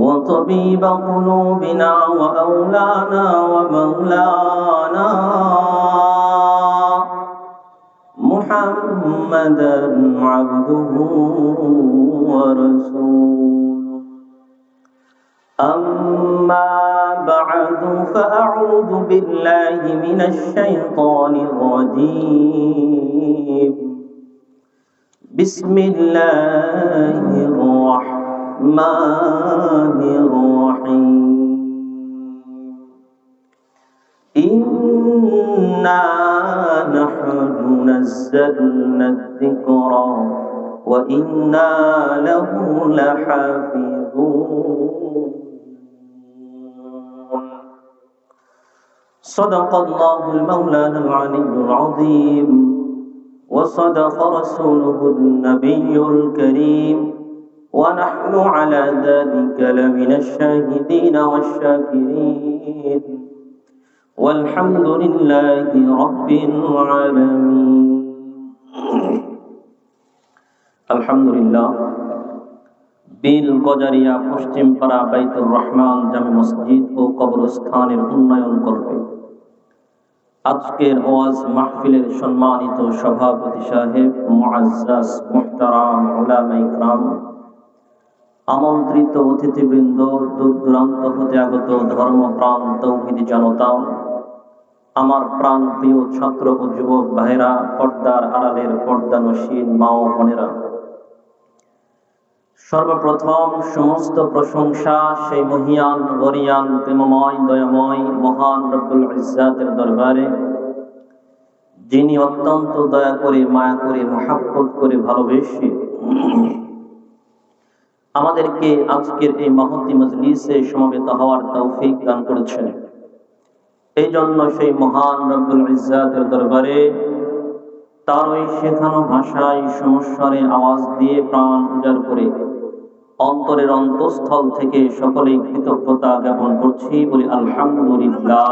وطبيب قلوبنا وأولانا ومولانا محمدا عبده ورسوله. أما بعد فأعوذ بالله من الشيطان الرجيم. بسم الله الرحمن الرحيم. إنا نحن نزلنا الذكر وإنا له لحافظون. صدق الله المولانا العلي العظيم وصدق رسوله النبي الكريم ونحن على ذلك لمن الشاهدين والشاكرين والحمد لله رب العالمين. الحمد لله. বিল গজারিয়া পশ্চিমপাড়া বাইতুর রহমান জামে মসজিদ ও কবরস্থানের উন্নয়ন কল্পে আজকের ওয়াজ মাহফিলের সম্মানিত সভাপতি সাহেব, মুআজ্জাজ মুহতারাম উলামা ইকরাম, আমন্ত্রিত অতিথিবৃন্দ, দূর দূরান্ত হতে আগত ধর্মপ্রাণ তৌহিদি জনতা, আমার প্রাণ প্রিয় ছাত্র ও যুবক ভাইরা, পর্দার আড়ালের পর্দানশীল মা ও বোনেরা, সর্বপ্রথম সমস্ত প্রশংসা সেই মহিয়ান গরিয়ান প্রেমময় দয়াময় মহান রব্বুল ইজ্জাতের দরবারে, যিনি অত্যন্ত দয়া করে মায়া করে মহব্বত করে ভালোবেসে আমাদেরকে আজকের এই মহতী মজলিসে সমবেত হওয়ার তৌফিক দান করেছেন। এই জন্য সেই মহান রব্বুল ইজ্জাতের দরবারে তার ওই শেখানো ভাষায় সমস্বরে আওয়াজ দিয়ে প্রাণ উজাড় করে অন্তরের অন্তঃস্থল থেকে সকলেই কৃতজ্ঞতা জ্ঞাপন করছি, বলি আলহামদুলিল্লাহ।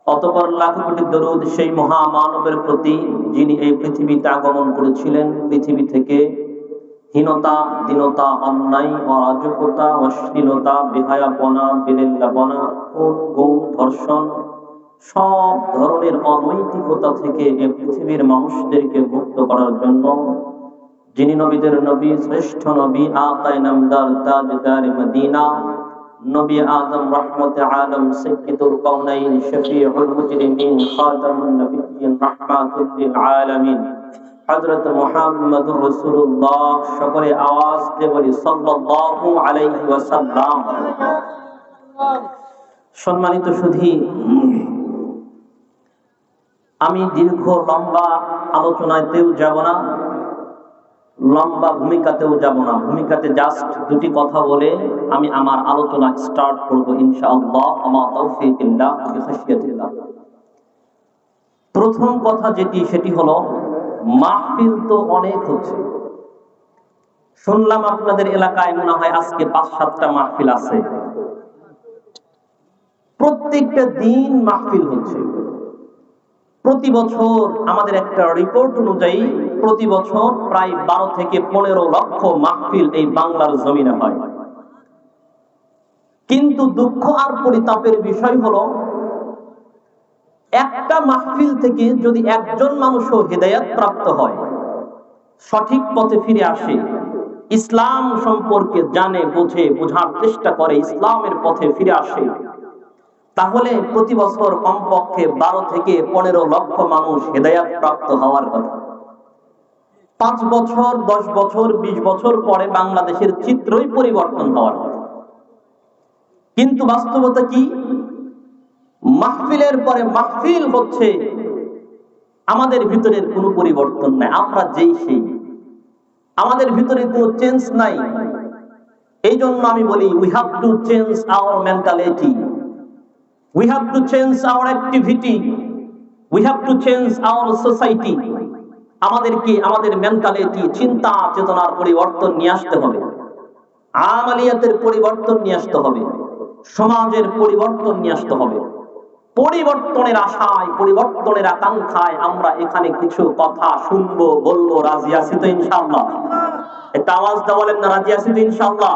অতঃপর লাখ কোটি দরুদ সেই মহামানবের প্রতি, যিনি এই পৃথিবীতে আগমন করেছিলেন পৃথিবী থেকে হীনতা, দীনতা, অন্যায়, অরাজকতা, অশ্লীলতা, বেহায়াপনা, বেলেল্লাপনা, খুন, গুম, ধর্ষণ, সব ধরনের অনৈতিকতা থেকে এই পৃথিবীর মানুষদেরকে মুক্ত করার জন্য, যিনি নবীদের নবী, শ্রেষ্ঠ নবী, আকায়ে নামদার, তাজদার মদিনা, নবী আযম, রাহমাতে আলম, সাইয়্যিদুল কাউনাইন, শফিউল মুজরিমিন, খাতামুন নবিয়্যিন, রাহমাতুল লিল আলামিন, হযরত মুহাম্মদুর রাসূলুল্লাহ। সকলে আওয়াজ দিয়ে বলি সাল্লাল্লাহু আলাইহি ওয়াসাল্লাম। সম্মানিত সুধী, আমি দীর্ঘ লম্বা আলোচনাতেও যাব না, লম্বা ভূমিকাতেও যাব না। ভূমিকাতে জাস্ট দুটি কথা বলে আমি আমার আলোচনা স্টার্ট করব ইনশাআল্লাহ। আমা তাওফীক ইল্লাহ বিখাশিয়াতিল্লাহ। প্রথম কথা সেটি হলো, মাহফিল তো অনেক হচ্ছে। শুনলাম আপনাদের এলাকায় মনে হয় আজকে 5-7টা মাহফিল আছে। প্রত্যেকটা দিন মাহফিল হচ্ছে। প্রতি বছর আমাদের একটা রিপোর্ট অনুযায়ী প্রতি বছর প্রায় 12 থেকে 15 লক্ষ মাহফিল এই বাংলার জমিনে হয়। কিন্তু দুঃখ আর পরিতাপের বিষয় হলো, একটা মাহফিল থেকে যদি একজন মানুষও হেদায়েত প্রাপ্ত হয়, সঠিক পথে ফিরে আসে, ইসলাম সম্পর্কে জানে, বোঝার চেষ্টা করে, ইসলামের পথে ফিরে আসে, তাহলে প্রতি বছর কমপক্ষে 12 থেকে 15 লক্ষ মানুষ হেদায়েত প্রাপ্ত হওয়ার কথা। 5 বছর, 10 বছর, 20 বছর পরে বাংলাদেশের চিত্রই পরিবর্তন হওয়ার কথা। কিন্তু বাস্তবতা কি? মাহফিলের পরে মাহফিল হচ্ছে, আমাদের ভিতরের কোনো পরিবর্তন নাই। আমরা যেই সেই, আমাদের ভিতরে কোনো চেঞ্জ নাই। এই জন্য আমি বলি, we have to change our mentality, we have to change our activity, we have to change our society. আমাদেরকে আমাদের মেন্টালিটি, চিন্তা চেতনার পরিবর্তন নিয়ে আসতে হবে, আমালিয়াতের পরিবর্তন নিয়ে আসতে হবে, সমাজের পরিবর্তন নিয়ে আসতে হবে। পরিবর্তনের আশায়, পরিবর্তনের আকাঙ্ক্ষায় আমরা এখানে কিছু কথা শুনবো, বলবো, রাজি আছি তো ইনশাআল্লাহ? একটা আওয়াজ দেওয়া বলেন না রাজি আছি তো ইনশাআল্লাহ।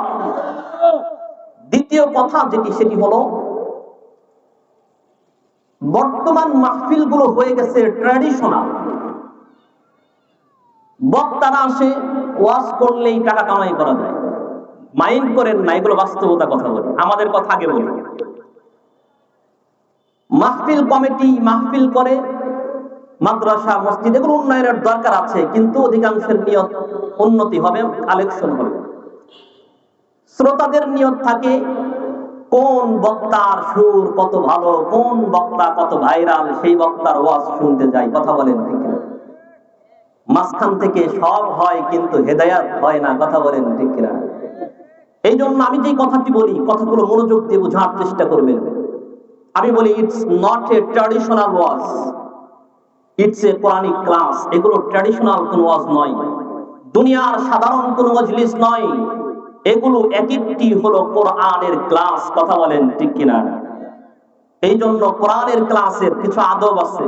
দ্বিতীয় কথা যেটি সেটি হলো বর্তমান মাহফিল গুলো হয়ে গেছে ট্র্যাডিশনাল। বক্তারা আসে, ওয়াজ করলেই টাকা কামাই করা যায়। মাইন্ড করেন না, এগুলো বাস্তবতা কথা বলি, আমাদের কথা আগে বলি। মাহফিল কমিটি মাহফিল করে, মাদ্রাসা মসজিদ এগুলো উন্নয়নের দরকার আছে, কিন্তু অধিকাংশের নিয়ত উন্নতি হবে, কালেকশন হবে। শ্রোতাদের নিয়ত থাকে কোন বক্তার সুর কত ভালো, কোন বক্তা কত ভাইরাল, সেই বক্তার ওয়াজ শুনতে যাই। কথা বলেন ঠিক কিনা? মাঝখান থেকে সব হয় কিন্তু হেদায়াত হয় না। কথা বলেন ঠিক কিনা? এই জন্য আমি যে কথাটি বলি, কথাগুলো মনোযোগ দিয়ে বোঝার চেষ্টা করবেন। আমি বলি it's not a traditional was, it's a Quranic class. এগুলো ট্র্যাডিশনাল কোন ওয়াজ নয়, দুনিয়ার সাধারণ কোন মজলিস নয়, এগুলো এক একটি হলো কোরআনের ক্লাস। কথা বলেন ঠিক কিনা? এই জন্য কোরআনের ক্লাসের কিছু আদব আছে।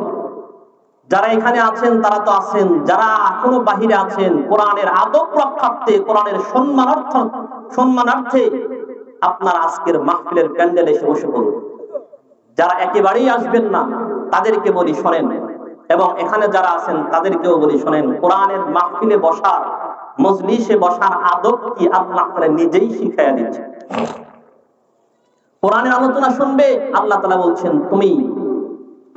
যারা এখানে আছেন তারা তো আছেন, যারা এখনো বাহিরে আছেন, কোরআনের আদব রক্ষার্থে, কোরআনের সম্মানার্থে আপনার আজকের মাহফিলের প্যান্ডেলে এসে বসে পড়ুন। যারা একেবারেই আসবেন না তাদেরকে বলি শোনেন, এবং এখানে যারা আছেন তাদেরকেও বলি শোনেন, কোরআনের মাহফিলে বসার, মজলিসে বসার আদব কি আল্লাহ তাআলা নিজেই শিখাইয়া দিচ্ছেন। কোরআনের আলোচনা শুনবে, আল্লাহ তাআলা বলছেন তুমি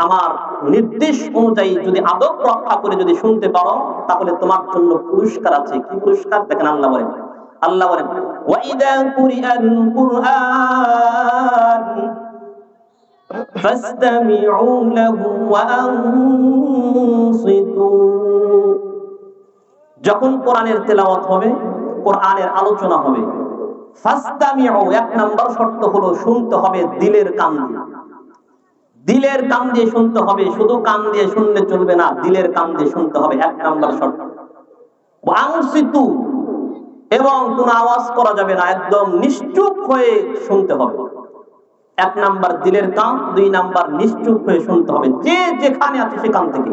আমার নির্দেশ অনুযায়ী যদি আদব রক্ষা করে যদি শুনতে পারো, তাহলে তোমার জন্য পুরস্কার আছে। কি পুরস্কার? দেখেন আল্লাহ বলেন, ওয়াইদা কুরিআল কুরআন ফাসতামিউ লাহু ওয়া আনসিতু। যখন কোরআনের তেলাওয়াত হবে, কোরআনের আলোচনা হবে, ফাসতামিউ, এক নাম্বার শর্ত হলো শুনতে হবে দিলের কান দিয়ে। দিলের কান দিয়ে শুনতে হবে, শুধু কান দিয়ে শুনলে চলবে না, দিলের কান দিয়ে শুনতে হবে, এক নাম্বার শর্ত। ওয়া আনসিতু, এবং কোন আওয়াজ করা যাবে না, একদম নিশ্চুপ হয়ে শুনতে হবে। এক নাম্বার দিলের কান, দুই নাম্বার নিশ্চুপ হয়ে শুনতে হবে, যে যেখানে আছে সেখান থেকে।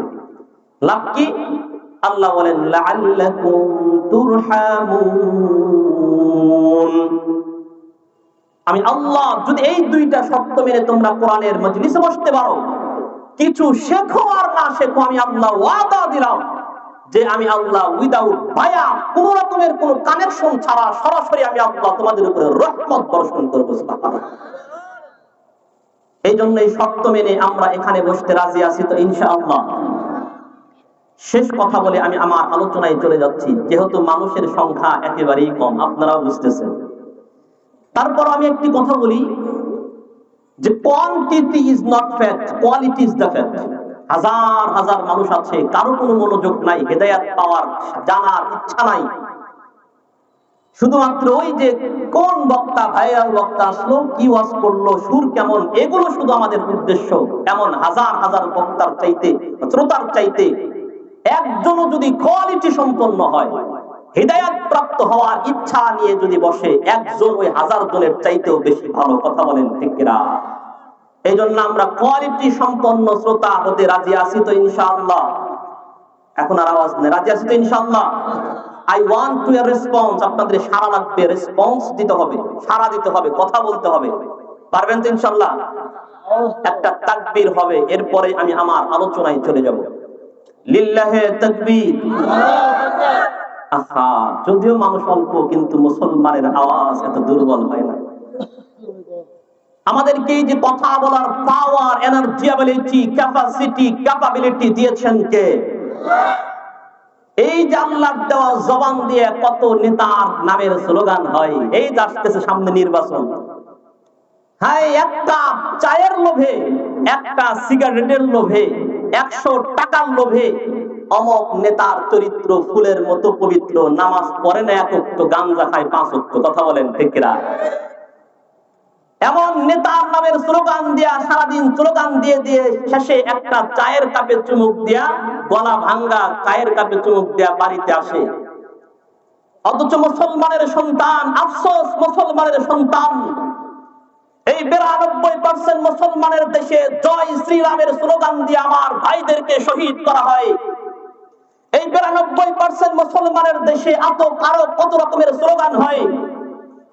লাভ কি? আল্লাহ বলেন লাআল্লাকুম তুরহামুন। আমি আল্লাহ যদি এই দুইটা শর্ত মেনে তোমরা কোরআনের মজলিসে বসতে পারো, কিছু শেখো আর না শেখো, আমি আল্লাহ ওয়াদা দিলাম যে আমি আল্লাহ উইদাউট বায়া, কোন রকমের কোন কানেকশন ছাড়া সরাসরি আমি আল্লাহ তোমাদের উপরে রহমত বর্ষণ করবো। এই জন্য এই শর্ত মেনে আমরা এখানে বসতে রাজি আছি তো ইনশাআল্লাহ। শেষ কথা বলে আমি আমার আলোচনায় চলে যাচ্ছি, যেহেতু মানুষের সংখ্যা একেবারেই কম, আপনারাও বুঝতেছেন। তারপর আমি একটি কথা বলি যে quantity is not fact, quality is the fact. হাজার হাজার মানুষ আছে, কারো কোনো মনোযোগ নাই, হেদায়েত পাওয়ার জানার ইচ্ছা নাই, শুধুমাত্র ওই যে কোন বক্তা, ভাইরাল বক্তা আসলো, কি ওয়াজ করলো, সুর কেমন, এগুলো শুধু আমাদের উদ্দেশ্য। এমন হাজার হাজার বক্তার চাইতে, শ্রোতার চাইতে একজনও যদি কোয়ালিটি সম্পন্ন হয়, হিদায়াত প্রাপ্ত হওয়ার ইচ্ছা নিয়ে যদি বসে, একজন ওই হাজার জনের চাইতেও বেশি ভালো। কথা বলেন ঠিক কিনা? এই জন্য আমরা কোয়ালিটি সম্পন্ন শ্রোতা হতে রাজি আছি তো ইনশাআল্লাহ। এখন আর আওয়াজ নেই, রাজি আছি তো ইনশাআল্লাহ। I want to A response, আপনাদের সাড়া লাগবে, রেসপন্স দিতে হবে, সাড়া দিতে হবে, কথা বলতে হবে। পারবেন তো ইনশাআল্লাহ? একটা তাকবীর হবে, এরপরে আমি আমার আলোচনায় চলে যাব। লিল্লাহে তাকবীর। আহা, যদিও মানুষ অল্প, কিন্তু মুসলমানের আওয়াজ এত দুর্বল হয় না। আমাদেরকে এই যে কথা বলার পাওয়ার, এনার্জি, ক্যাপাবিলিটি দিয়েছেন কে? এই যে আল্লাহর দেওয়া জবান দিয়ে কত নেতার নামের স্লোগান হয়। এই যে আসতেছে সামনে নির্বাচন, হ্যাঁ, একটা চায়ের লোভে, একটা সিগারেটের লোভে, 100 টাকার লোভে অমক নেতার চরিত্র ফুলের মতো পবিত্র, নামাজ পড়ে না 1 ওয়াক্ত, গাঞ্জা খায় 5 ওয়াক্ত। কথা বলেন ঠিক কিনা? এমন নেতার নামের স্লোগান দিয়া, সারাদিন স্লোগান দিয়ে দিয়ে শেষে একটা চায়ের কাপে চুমুক দিয়া, গলা ভাঙ্গা চায়ের কাপে চুমুক দিয়া বাড়িতে আসে। অথচ মুসলমানের সন্তান, আফসোস, মুসলমানের সন্তান এই 92% মুসলমানের দেশে জয় শ্রীরামের স্লোগান দিয়ে আমার ভাইদেরকে শহীদ করা হয়। এই 92% মুসলমানের দেশে আরো কত রকমের স্লোগান হয়,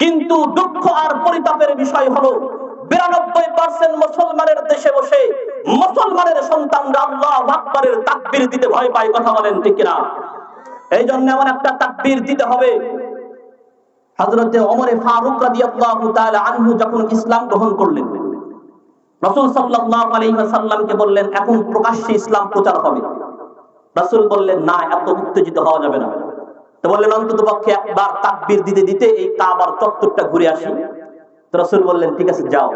কিন্তু দুঃখ আর পরিতাপের বিষয় হলো 92% মুসলমানের দেশে বসে মুসলমানের সন্তানরা আল্লাহু আকবারের তাকবীর দিতে ভয় পায়। কথা বলেন ঠিক কিনা? এই জন্য এমন একটা তাকবীর দিতে হবে। হযরতে ওমর ফারুক রাদিয়াল্লাহু তাআলা আনহু যখন ইসলাম গ্রহণ করলেন, রাসূল সাল্লাল্লাহু আলাইহি ওয়াসাল্লামকে বললেন, এখন প্রকাশ্যে ইসলাম প্রচার হবে। রাসূল বললেন, না, এত উত্তেজিত হওয়া যাবে না। তো বললেন, অন্ততপক্ষে একবার তাকবীর দিতে দিতে এই কাবার চত্বরটা ঘুরে আসি। তো রাসূল বললেন, ঠিক আছে, যাও।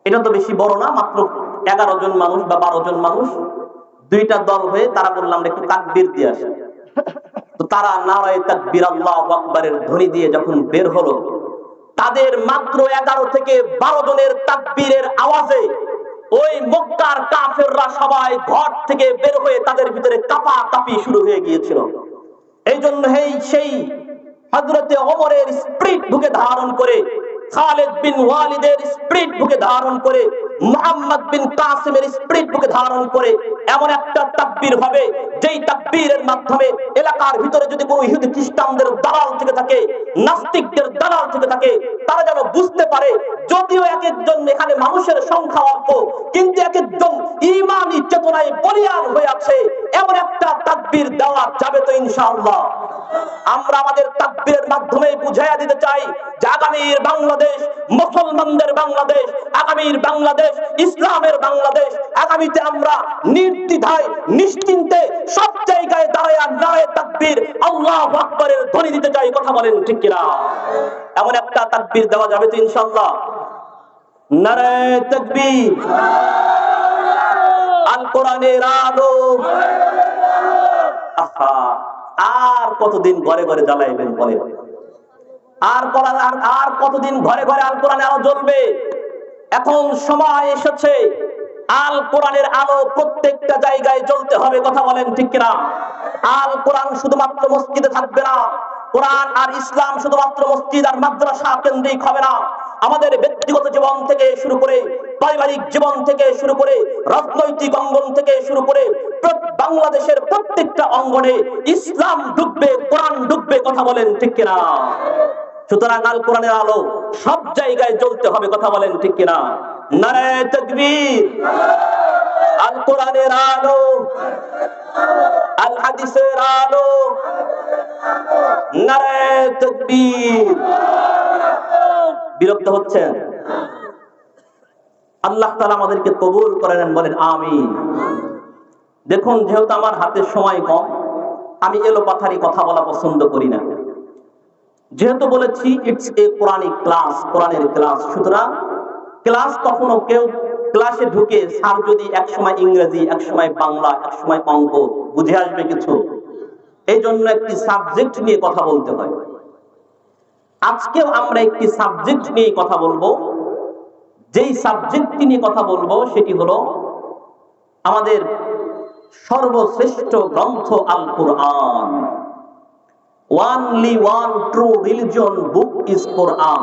এটা তো বেশি বড় না, মাত্র 11 জন মানুষ বা 12 জন মানুষ, দুইটা দল হয়ে তারা বললাম একটু তাকবীর দিয়ে আসি। তো তারা নারায়ে তাকবীর আল্লাহু আকবারের ধ্বনি দিয়ে যখন বের হলো, তাদের মাত্র 11 থেকে 12 জনের তাকবীরের আওয়াজে ওই মক্কার কাফেররা সবাই ঘর থেকে বের হয়ে তাদের ভিতরে কাঁপাকাঁপি শুরু হয়ে গিয়েছিল। এই জন্য সেই হযরতে ওমরের স্পিরিট বুকে ধারণ করে, খালিদ বিন ওয়ালিদের স্পিরিট বুকে ধারণ করে, মুহাম্মদ বিন কাসিমের স্পিরিট বুকে ধারণ করে এমন একটা তাকবীর হবে, যেই তাকবীরের মাধ্যমে এলাকার ভিতরে যদি কোনো ইহুদি খ্রিস্টানদের দালাল থেকে থাকে, নাস্তিকদের দালাল থেকে থাকে, তারা যেন বুঝতে পারে যদিও এক একজন এখানে মানুষের সংখ্যা অল্প, কিন্তু এক একজন ঈমানি চেতনায় বলিয়ান হয়ে আছে। এমন একটা তাকবীর দেওয়া যাবে তো ইনশাআল্লাহ। আমরা আমাদের তাকবীরের মাধ্যমে বুঝাইয়া দিতে চাই যে আগামীর বাংলাদেশ মুসলমানদের বাংলাদেশ, আগামীর বাংলাদেশ ইসলামের বাংলাদেশ। আগামীতে আমরা নির্দ্বিধায় নিশ্চিন্তে সব জায়গায় দাঁড়ায় নারায়ে তাকবীর আল্লাহু আকবারের ধ্বনি দিতে চাই। কথা বলেন ঠিক কিনা? এমন একটা তাকবীর দেওয়া যাবে তো ইনশাআল্লাহ। নারায়ে তাকবীর, আল কোরআনের আলো। আহা, আর কতদিন ঘরে ঘরে জ্বালাইবেন বলেন? আর কতদিন ঘরে ঘরে আল কোরআনের আলো জ্বলবে? এখন সময় এসেছে আল কোরআনের আলো প্রত্যেকটা জায়গায় জ্বলতে হবে। কথা বলেন ঠিক কিনা? আল কোরআন শুধুমাত্র মসজিদে থাকবে না, কোরআন আর ইসলাম শুধুমাত্র মসজিদ আর মাদ্রাসা কেন্দ্রিক হবে না। আমাদের ব্যক্তিগত জীবন থেকে শুরু করে, পারিবারিক জীবন থেকে শুরু করে, রাজনৈতিক অঙ্গন থেকে শুরু করে বাংলাদেশের প্রত্যেকটা অঙ্গনে ইসলাম ঢুকবে, কোরআন ঢুকবে। কথা বলেন ঠিক কিনা? সুতরাং আল কোরআনের আলো সব জায়গায় জ্বলতে হবে। কথা বলেন ঠিক কিনা? নারায়ে তাকবীর, আল কোরআনের আলো, আল হাদিসের আলো, নারায়ে তাকবীর। বিরক্ত হচ্ছেন? আল্লাহ তাআলা আমাদেরকে কবুল করে নেন, বলেন আমিন। দেখুন, যেহেতু আমার হাতে সময় কম, আমি এলোপাথারি কথা বলা পছন্দ করি না। যেহেতু বলেছি ইটস এ কোরআনিক ক্লাস, কোরআনের ক্লাস, সুতরাং ক্লাস কখনো কেউ ক্লাসে ঢুকে স্যার যদি এক সময় ইংরেজি, এক সময় বাংলা, এক সময় অঙ্ক বুঝে আসবে কিছু, এই জন্য একটি সাবজেক্ট নিয়ে কথা বলতে হয়। আজকেও আমরা একটি সাবজেক্ট নিয়ে কথা বলবো। যেই সাবজেক্টটি নিয়ে কথা বলবো সেটি হলো আমাদের সর্বশ্রেষ্ঠ গ্রন্থ আল কোরআন। Only one true religion book is Quran.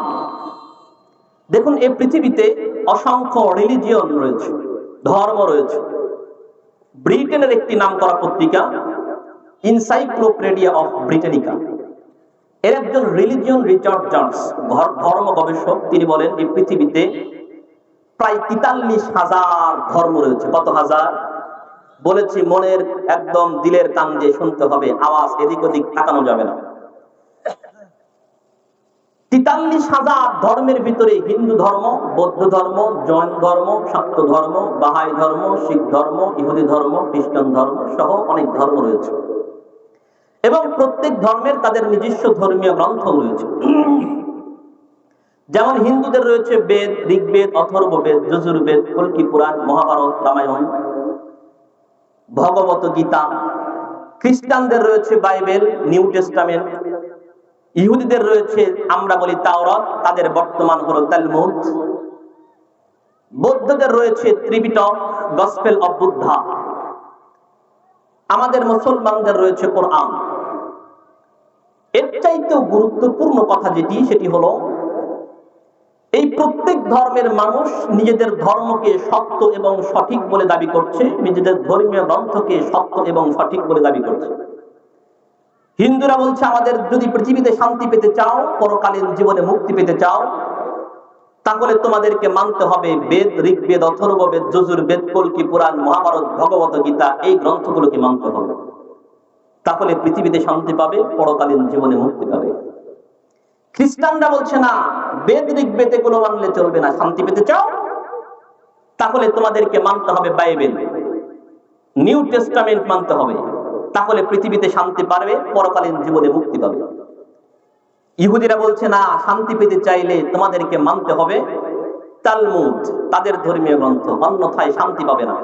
দেখুন, এই পৃথিবীতে অসংখ্য রিলিজিয়ন রয়েছে, ধর্ম রয়েছে। ব্রিটেনের একটি নামকরা পত্রিকা ইনসাইক্লোপিডিয়া অফ ব্রিটানিকা, এর একজন রিলিজিয়ন রিসার্চ ধর্ম গবেষক, তিনি বলেন এই পৃথিবীতে প্রায় 43,000 ধর্ম রয়েছে। কত হাজার? বলেছি মনের একদম দিলের কান দিয়ে শুনতে হবে, আওয়াজ এদিক ওদিক তাকানো যাবে না। 43,000 ধর্মের ভিতরে হিন্দু ধর্ম, বৌদ্ধ ধর্ম, জৈন ধর্ম, শাক্ত ধর্ম, বাহাই ধর্ম, শিখ ধর্ম, ইহুদি ধর্ম, খ্রিস্টান ধর্ম সহ অনেক ধর্ম রয়েছে। এবং প্রত্যেক ধর্মের তাদের নিজস্ব ধর্মীয় গ্রন্থ রয়েছে। যেমন হিন্দুদের রয়েছে বেদ, ঋগ্বেদ, অথর্ববেদ, যজুর্বেদ, কল্কি পুরাণ, মহাভারত, রামায়ণ, ভগবত গীতা। খ্রিস্টানদের রয়েছে বাইবেল, নিউ টেস্টামেন্ট। ইহুদিদের রয়েছে আমরা বলি তাওরাত, তাদের বর্তমান হলো তালমুদ। বৌদ্ধদের রয়েছে ত্রিপিটক, গসপেল অফ বুদ্ধা। আমাদের মুসলমানদের রয়েছে কোরআন। এর চাইতেও গুরুত্বপূর্ণ কথা যেটি, সেটি হলো এই প্রত্যেক ধর্মের মানুষ নিজেদের ধর্মকে সত্য এবং সঠিক বলে দাবি করছে, নিজেদের ধর্মীয় গ্রন্থকে সত্য এবং সঠিক বলে দাবি করছে। হিন্দুরা বলছে আমাদের যদি পৃথিবীতে শান্তি পেতে চাও, পরকালীন জীবনে মুক্তি পেতে চাও, তাহলে তোমাদেরকে মানতে হবে বেদ, ঋগ্বেদ, অথর্ববেদ, যজুর্বেদ, কল্কি পুরাণ, মহাভারত, ভগবত গীতা, এই গ্রন্থগুলোকে মানতে হবে। তাহলে পৃথিবীতে শান্তি পাবে, পরকালীন জীবনে মুক্তি পাবে। খ্রিস্টানরা বলছে না, বেদ, ঋগ্বেদ এগুলো মানলে চলবে না, শান্তি পেতে চাও তাহলে তোমাদেরকে মানতে হবে বাইবেল, নিউ টেস্টামেন্ট মানতে হবে, তাহলে পৃথিবীতে শান্তি পাবে, পরকালীন জীবনে মুক্তি পাবে। ইহুদিরা বলছে না, শান্তি পেতে চাইলে তোমাদেরকে মানতে হবে তালমুদ, তাদের ধর্মীয় গ্রন্থ, অন্যথায় শান্তি পাবে না।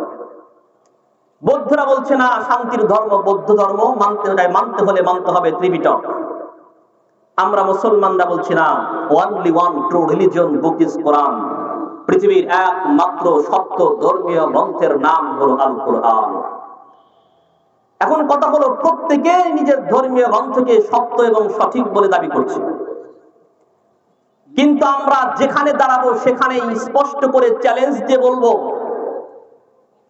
বৌদ্ধরা বলছে না, শান্তির ধর্ম বৌদ্ধ ধর্ম, মানতে হলে মানতে হবে ত্রিপিটক। আমরা মুসলমানরা বলছি না, only one true religion book is কোরআন, পৃথিবীর একমাত্র সত্য ধর্মীয় গ্রন্থের নাম হলো আল কোরআন। এখন কথা হলো, প্রত্যেকে নিজের ধর্মীয় গ্রন্থকে সত্য এবং সঠিক বলে দাবি করছে, কিন্তু আমরা যেখানে দাঁড়াবো সেখানেই স্পষ্ট করে চ্যালেঞ্জ দিয়ে বলবো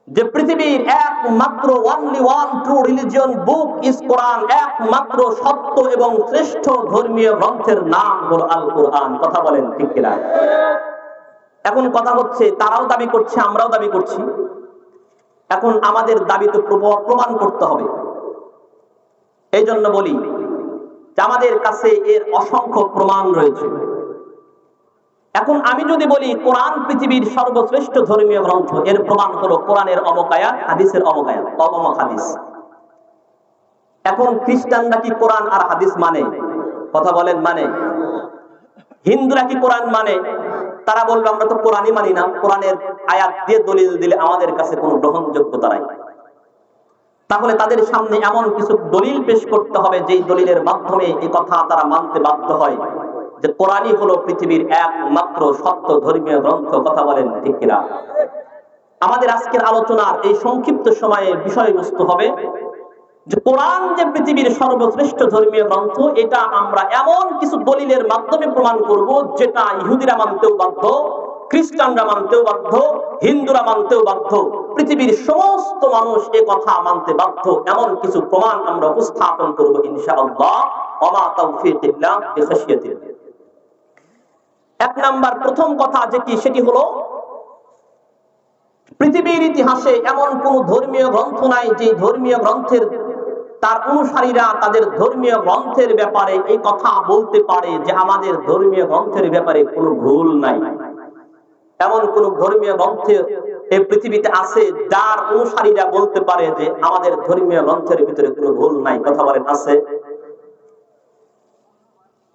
যে পৃথিবীর একমাত্র only one true religion book is কোরআন, একমাত্র সত্য এবং শ্রেষ্ঠ ধর্মীয় গ্রন্থের নাম হলো আল কোরআন। কথা বলেন ঠিক কিনা? এখন কথা হচ্ছে, তারাও দাবি করছে, আমরাও দাবি করছি, এখন আমাদের দাবি তো প্রমাণ করতে হবে। এই জন্য বলি যে আমাদের কাছে এর অসংখ্য প্রমাণ রয়েছে। এখন আমি যদি বলি কোরআন পৃথিবীর সর্বশ্রেষ্ঠ ধর্মীয় গ্রন্থ, এর প্রমাণ হলো কোরআনের অমুক আয়াত, হাদিসের অমুক আয়াত, অমুক হাদিস। এখন খ্রিস্টানরা কি কোরআন আর হাদিস মানে? কথা বলেন মানে? হিন্দুরা কি কোরআন মানে? তারা বলবে আমরা তো কোরআনই মানি না, কোরআনের আয়াত দিয়ে দলিল দিলে আমাদের কাছে কোনো গ্রহণযোগ্যতা নাই। তাহলে তাদের সামনে এমন কিছু দলিল পেশ করতে হবে যেই দলিলের মাধ্যমে এই কথা তারা মানতে বাধ্য হয় যে কোরআনই হলো পৃথিবীর একমাত্র সত্য ধর্মীয় গ্রন্থ। কথা বলেন ঠিক কিনা? আমাদের আজকের আলোচনার এই সংক্ষিপ্ত সময়ে বিষয়বস্তু হবে যে কোরআন যে পৃথিবীর সর্বশ্রেষ্ঠ ধর্মীয় গ্রন্থ, এটা আমরা এমন কিছু দলিলের মাধ্যমে প্রমাণ করব যেটা ইহুদিরা মানতেও বাধ্য, খ্রিস্টানরা মানতেও বাধ্য, হিন্দুরা মানতেও বাধ্য, পৃথিবীর সমস্ত মানুষ এ কথা মানতে বাধ্য। এমন কিছু প্রমাণ আমরা উপস্থাপন করব ইনশাআল্লাহ। ওমা তাওফীক ইল্লা বিখাশিয়াতিল্লাহ। এক নাম্বার প্রথম কথা যেটি, সেটি হলো পৃথিবীর ইতিহাসে এমন কোন ধর্মীয় গ্রন্থ নাই যে ধর্মীয় গ্রন্থের তার অনুসারীরা তাদের ধর্মীয় গ্রন্থের ব্যাপারে এই কথা বলতে পারে যে আমাদের ধর্মীয় গ্রন্থের ব্যাপারে কোনো ভুল নাই। এমন কোন ধর্মীয় গ্রন্থ এই পৃথিবীতে আছে যার অনুসারীরা বলতে পারে যে আমাদের ধর্মীয় গ্রন্থের ভিতরে কোনো ভুল নাই? কথা বলেন আছে?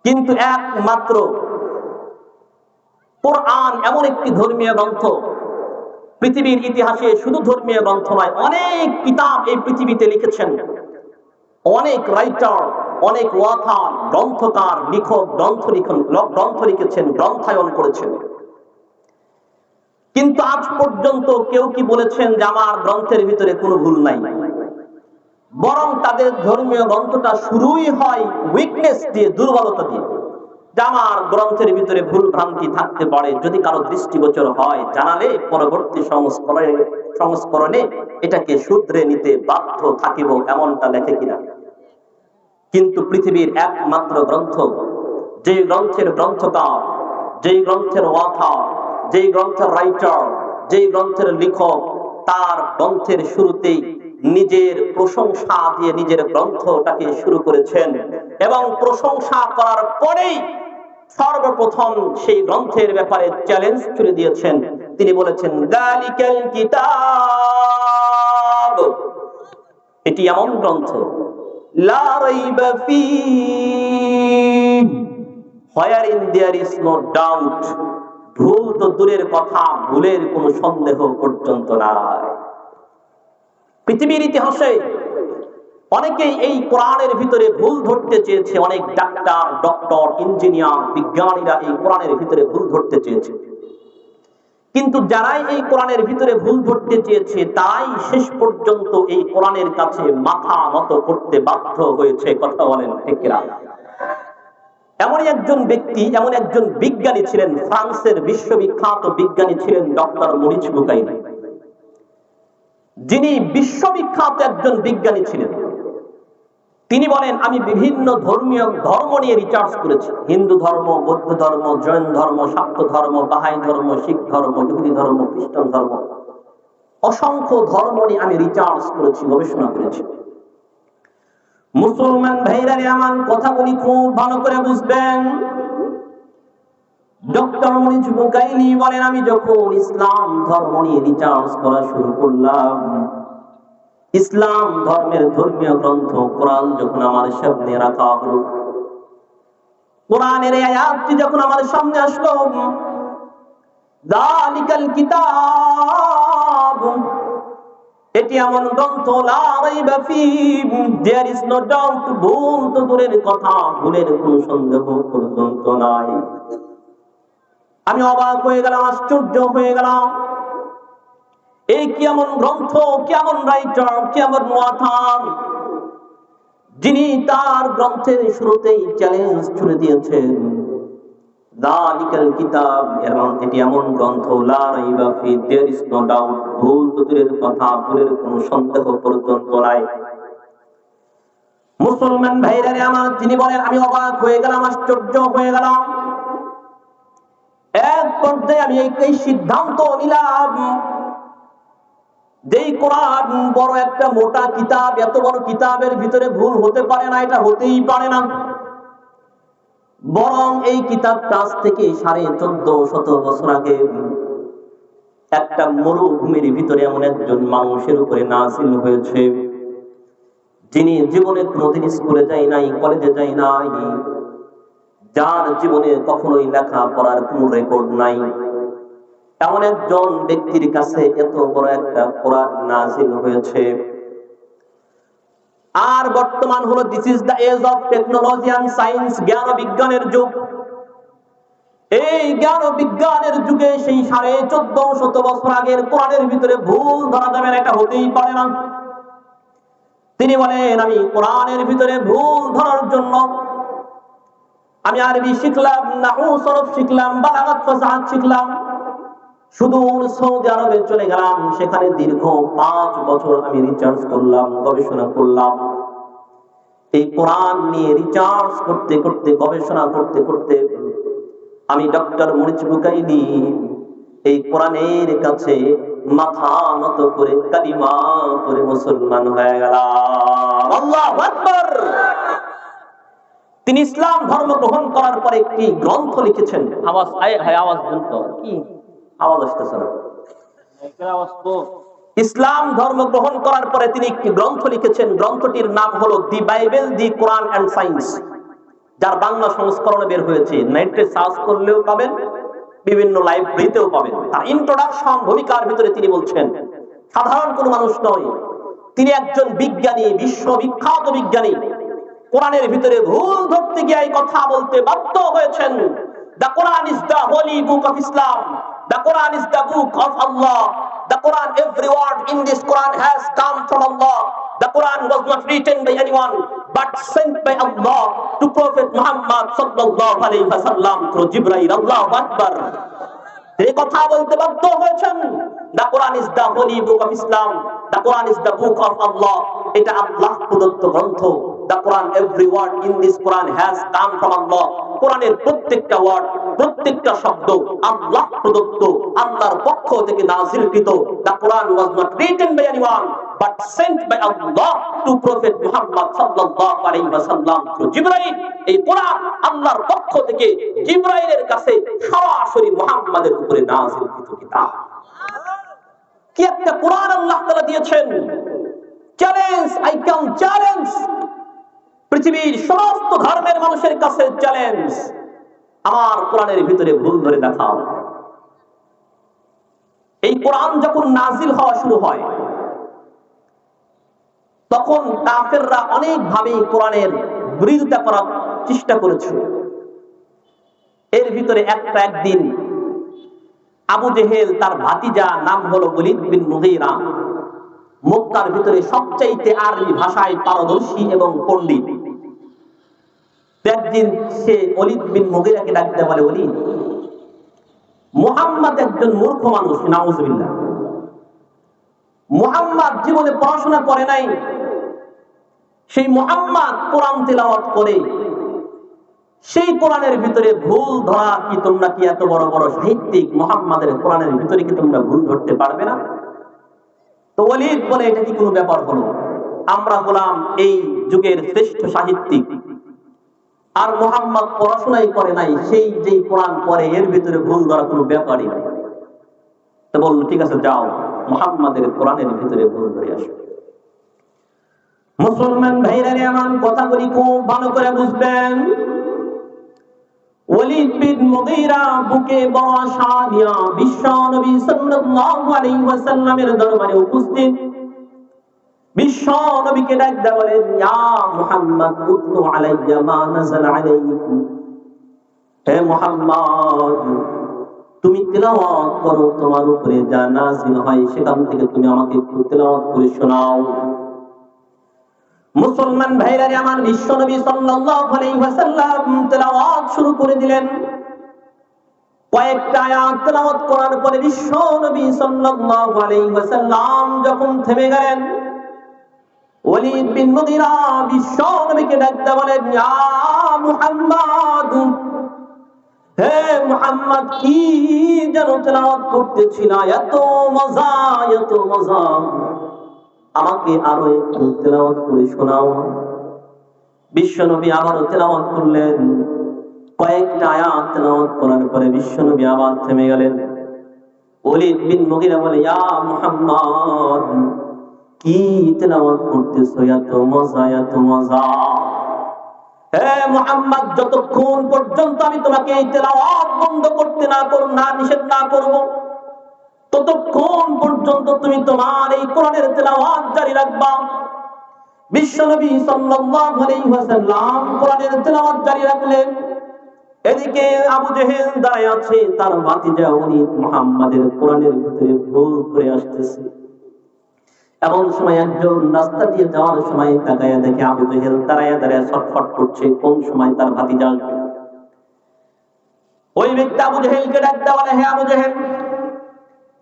কিন্তু একমাত্র কোরআন এমন একটি ধর্মীয় গ্রন্থ, পৃথিবীর ইতিহাসে শুধু ধর্মীয় গ্রন্থ নয়, অনেক কিতাব এই পৃথিবীতে লিখেছেন, অনেক রাইটার, অনেক ওয়াথার, গ্রন্থকার, লেখক গ্রন্থ লিখেছেন, গ্রন্থায়ন করেছেন, কিন্তু আজ পর্যন্ত কেউ কি বলেছেন যে আমার গ্রন্থের ভিতরে কোনো ভুল নাই? বরং তাদের ধর্মীয় গ্রন্থটা শুরুই হয় উইকনেস দিয়ে, দুর্বলতা দিয়ে, যে আমার গ্রন্থের ভিতরে ভুল ভ্রান্তি থাকতে পারে, যদি কারো দৃষ্টিগোচর হয় জানালে পরবর্তী সংস্করণে এটাকে শুধরে নিতে বাধ্য থাকিব, এমনটা লেখে কিনা? কিন্তু পৃথিবীর একমাত্র গ্রন্থ, যে গ্রন্থের গ্রন্থকার, যেই গ্রন্থের ওয়াথা, যেই গ্রন্থের রাইটার, যেই গ্রন্থের লেখক, তার গ্রন্থের শুরুতেই নিজের প্রশংসা দিয়ে নিজের গ্রন্থটাকে শুরু করেছেন, এবং প্রশংসা করার পরেই সর্বপ্রথম সেই গ্রন্থের ব্যাপারে চ্যালেঞ্জ ছুড়ে দিয়েছেন। তিনি বলেছেন যালিকাল কিতাব, এটি এমন গ্রন্থ, লা রাইবা ফীহ, wherein there is no doubt, ভুল তো দূরের কথা, ভুলের কোনো সন্দেহ পর্যন্ত নাই। পৃথিবীর ইতিহাসে অনেকেই এই কোরআনের ভিতরে ভুল ধরতে চেয়েছে, অনেক ডাক্তার, ডক্টর, ইঞ্জিনিয়ার, বিজ্ঞানীরা এই কোরআনের ভিতরে ভুল ধরতে চেয়েছে, কিন্তু যারাই এই কোরআনের ভিতরে ভুল ধরতে চেয়েছে তাই শেষ পর্যন্ত এই কোরআনের কাছে মাথা নত করতে বাধ্য হয়েছে। কথা বলেন ঠিক কিনা? এমনই একজন ব্যক্তি, এমন একজন বিজ্ঞানী ছিলেন, ফ্রান্সের বিশ্ববিখ্যাত বিজ্ঞানী ছিলেন ডক্টর মরিচ বুকাইলি, যিনি বিশ্ববিখ্যাত একজন বিজ্ঞানী ছিলেন। তিনি বলেন, আমি বিভিন্ন ধর্ম নিয়ে রিসার্চ করেছি। হিন্দু ধর্ম, বৌদ্ধ ধর্ম, জৈন ধর্ম, শাক্ত ধর্ম, বাহাই ধর্ম, শিখ ধর্ম, ইহুদি ধর্ম, খ্রিস্টান ধর্ম, অসংখ্য ধর্ম নিয়ে আমি রিসার্চ করেছি, গবেষণা করেছি। মুসলমান ভাইরা আমার কথাগুলি খুব ভালো করে বুঝবেন। ডক্টর মরিচ বুকাইলি বলেন, আমি যখন ইসলাম ধর্ম নিয়ে রিসার্চ করা শুরু করলাম, ইসলাম ধর্মের ধর্মীয় গ্রন্থ কোরআন যখন আমার সামনে রাখা হলো, কোরআনের এই আয়াতটি যখন আমার সামনে আসলো, যালিকাল কিতাব, এটি এমন গ্রন্থ, লা রাইবা ফীহি, দেয়ার ইজ নো ডাউট, ভুল তো দূরের কথা, ভুলের কোনো সন্দেহ পর্যন্ত নাই। আমি অবাক হয়ে গেলাম, আশ্চর্য হয়ে গেলাম। এই কি এমন গ্রন্থ, কি এমন রাইটার, কি এমন মুআতার, যিনি তার গ্রন্থের শুরুতেই চ্যালেঞ্জ ছুড়ে দিয়েছেন, যালিকাল কিতাব, এবং এটি এমন গ্রন্থ, লা রাইবা ফীহি, দেয়ার ইজ নো ডাউট, ভুল তো দূরের কথা, ভুলের কোনো সন্দেহ পর্যন্ত নাই। মুসলমান ভাইরা আমার, তিনি বলেন, আমি অবাক হয়ে গেলাম, আশ্চর্য হয়ে গেলাম। এক পর্যায়ে আমি এই সিদ্ধান্ত নিলাম, যেই কোরআন বড় একটা মোটা কিতাব, এত বড় কিতাবের ভিতরে ভুল হতে পারে না, এটা হতেই পারে না। বরং এই কিতাবটা আজ থেকে 1450 বছর আগে একটা মরুভূমির ভিতরে এমন একজন মানুষের উপরে নাযিল হয়েছে, যিনি জীবনে কোনোদিন স্কুলে যায় নাই, কলেজে যায় নাই, যার জীবনে কখনোই লেখা পড়ার কোনো রেকর্ড নাই, এমন একজন ব্যক্তির কাছে এত বড় একটা কোরআন নাযিল হয়েছে। আর বর্তমান হলো, this is the age of technology and science, জ্ঞান ও বিজ্ঞানের যুগ। এই জ্ঞান ও বিজ্ঞানের যুগে সেই 1450 বছর আগের কোরআনের ভিতরে ভুল ধরা যাবে না, এটা হতেই পারে না। তিনি বলেন, আমি কোরআনের ভিতরে ভুল ধরার জন্য আমি আরবি শিখলাম, নাহু সরফ শিখলাম, বালাগাত ফাসাহাত শিখলাম, সুদূর সৌদি আরবে চলে গেলাম। সেখানে দীর্ঘ 5 বছর আমি রিসার্চ করলাম, গবেষণা করলাম। এই কোরআন নিয়ে রিসার্চ করতে করতে, গবেষণা করতে করতে আমি ডক্টর মরিচ বুকাইলি এই কোরআনের কাছে মাথা নত করে কালিমা পড়ে মুসলমান হয়ে গেলাম। আল্লাহু আকবার। তিনি ইসলাম ধর্ম গ্রহণ করার পরে একটি গ্রন্থ লিখেছেন। আওয়াজ বলতো কি আওয়াজ আসতেছে না? ইসলাম ধর্ম গ্রহণ করার পরে তিনি একটি গ্রন্থ লিখেছেন। গ্রন্থটির নাম হলো the Bible, the Quran and science, যার বাংলা সংস্করণে বের হয়েছে। নেটে সার্চ করলেও পাবেন, বিভিন্ন লাইব্রেরিতেও পাবেন। তার ইন্ট্রোডাকশন ভূমিকার ভিতরে তিনি বলছেন, সাধারণ কোন মানুষ নয়, তিনি একজন বিজ্ঞানী, বিশ্ববিখ্যাত বিজ্ঞানী। কোরআনের ভিতরে ভুল ধরতে গিয়ে এই কথা বলতে বাধ্য হয়েছেন। The Quran is the holy book of Islam. The Quran is the book of Allah. The Quran, every word in this Quran has come from Allah. The Quran was not written by anyone but sent by Allah to Prophet Muhammad sallallahu alaihi wasallam through Jibril. Allahu Akbar. এই কথা বলতে বাধ্য হয়েছেন। The Quran is the holy book of Islam. The Quran is the book of Allah. এটা আল্লাহ প্রদত্ত গ্রন্থ। The Quran, every word in this Quran has come from Allah. কোরআনের প্রত্যেকটা ওয়ার্ড, প্রত্যেকটা শব্দ আল্লাহ প্রদত্ত, আল্লাহর পক্ষ থেকে নাযিলকৃত। The Quran was not written by anyone but sent by Allah to Prophet Muhammad sallallahu alaihi wasallam through Jibril. এই কোরআন আল্লাহর পক্ষ থেকে জিবরাইলের কাছে সরাসরি মুহাম্মাদের উপরে নাযিলকৃত কিতাব। কি একটা কোরআন আল্লাহ তাআলা দিয়েছেন। চ্যালেঞ্জ, আই ক্যান চ্যালেঞ্জ, পৃথিবীর সমস্ত ধর্মের মানুষের কাছে চ্যালেঞ্জ, আমার কোরআনের ভিতরে ভুল ধরে দেখাও। এই কোরআন যখন নাজিল হওয়া শুরু হয়, তখন কাফেররা অনেক ভাবে কোরআনের বিরোধিতা করার চেষ্টা করেছিল। এর ভিতরে একদিন আবু জেহেল, তার ভাতিজা নাম হলো ওলীদ বিন মুগীরা, মক্কার ভিতরে সবচাইতে আরবি ভাষায় পারদর্শী এবং পণ্ডিত, একদিন সে ওলীদ বিন মুগীরাকে ডাকতে বলে, ওলীদ, মুহাম্মদ একজন মূর্খ মানুষ, নাউজুবিল্লাহ। মুহাম্মদ জীবনে পড়াশোনা করে নাই, সেই মুহাম্মদ কোরআন তেলাওয়াত করে, সেই কোরআনের ভিতরে ভুল ধরা কি তোমরা কি এত বড় বড় সাহিত্যিক, মুহাম্মাদের কোরআনের ভিতরে কি তোমরা ভুল ধরতে পারবে না? তো ওলীদ বলে, এটা কি কোনো ব্যাপার হলো? আমরা হলাম এই যুগের শ্রেষ্ঠ সাহিত্যিক, আর মুহাম্মদ পড়াশোনাই করে নাই, সেই যেই কোরআন পড়ে এর ভিতরে ভুল ধরা কোনো ব্যাপারই নাই। তো বললো, ঠিক আছে, যাও মুহাম্মাদের কোরআনের ভিতরে ভুল ধরে আসো। মুসলমান ভাইরা আমার কথাগুলি খুব ভালো করে বুঝবেন। ওলীদ বিন মুগীরা বুকে বড় আশা নিয়া বিশ্ব নবী সাল্লাল্লাহু আলাইহি ওয়াসাল্লামের দরবারে উপস্থিত। বিশ্ব নবীকে ডাকতে বলেন, ইয়া মুহাম্মদ উতলু আলাইয়া মা নাযালা আলাইকুম। হে মুহাম্মদ, তুমি তেলাওয়াত করো, তোমার উপরে যা নাযিল হয় সেখান থেকে তুমি আমাকে একটু তেলাওয়াত করে শোনাও। মুসলমান ভাইরা আমার, বিশ্ব নবী সাল্লাল্লাহু আলাইহি ওয়াসাল্লাম তেলাওয়াত শুরু করে দিলেন। কয়েকটা আয়াত তেলাওয়াত করার পরে বিশ্ব নবী সাল্লাল্লাহু আলাইহি ওয়াসাল্লাম যখন থেমে গেলেন, ওলীদ বিন মুগীরা বিশ্ব নবীকে ডাকতে বলেন, ইয়া মুহাম্মদ, হে মুহাম্মদ, কি যেন তেলাওয়াত করতেছিলা, এত মজা, এত মজা, আমাকে আরো একটু তেলাওয়াত করে শোনাও। বিশ্ব নবী আবারও তেলাওয়াত করলেন। কয়েকটা আয়াত তেলাওয়াত করার পরে বিশ্ব নবী আবার থেমে গেলেন। ওলীদ বিন মুগীরা বলে, ইয়া মুহাম্মদ, কি তেলাওয়াত করতেছো, এত মজা, এত মজা। হে মুহাম্মদ, যতক্ষণ পর্যন্ত আমি তোমাকে এই তেলাওয়াত বন্ধ করতে না নিষেধ না করব, ততক্ষণ পর্যন্ত তুমি তোমার এই কোরআনের তেলাওয়াত জারি রাখবা। বিশ্বনবী সাল্লাল্লাহু আলাইহি ওয়াসাল্লাম কোরআনের তেলাওয়াত জারি রাখলেন। এদিকে আবু জেহেল দাঁড়ায় আছে, তার ভাতিজা ওলীদ মুহাম্মাদের কোরআনের ভিতরে ভুল করে আসতেছে। এমন সময় একজন রাস্তা দিয়ে যাওয়ার সময় তাকায়া দেখে আবু জেহেল দাঁড়ায় দাঁড়ায় ছটফট করছে, কোন সময় তার ভাতিজা আসবে। ওই ব্যক্তি আবু জেহেলকে ডাকতে বলে, হে আবু জেহেল,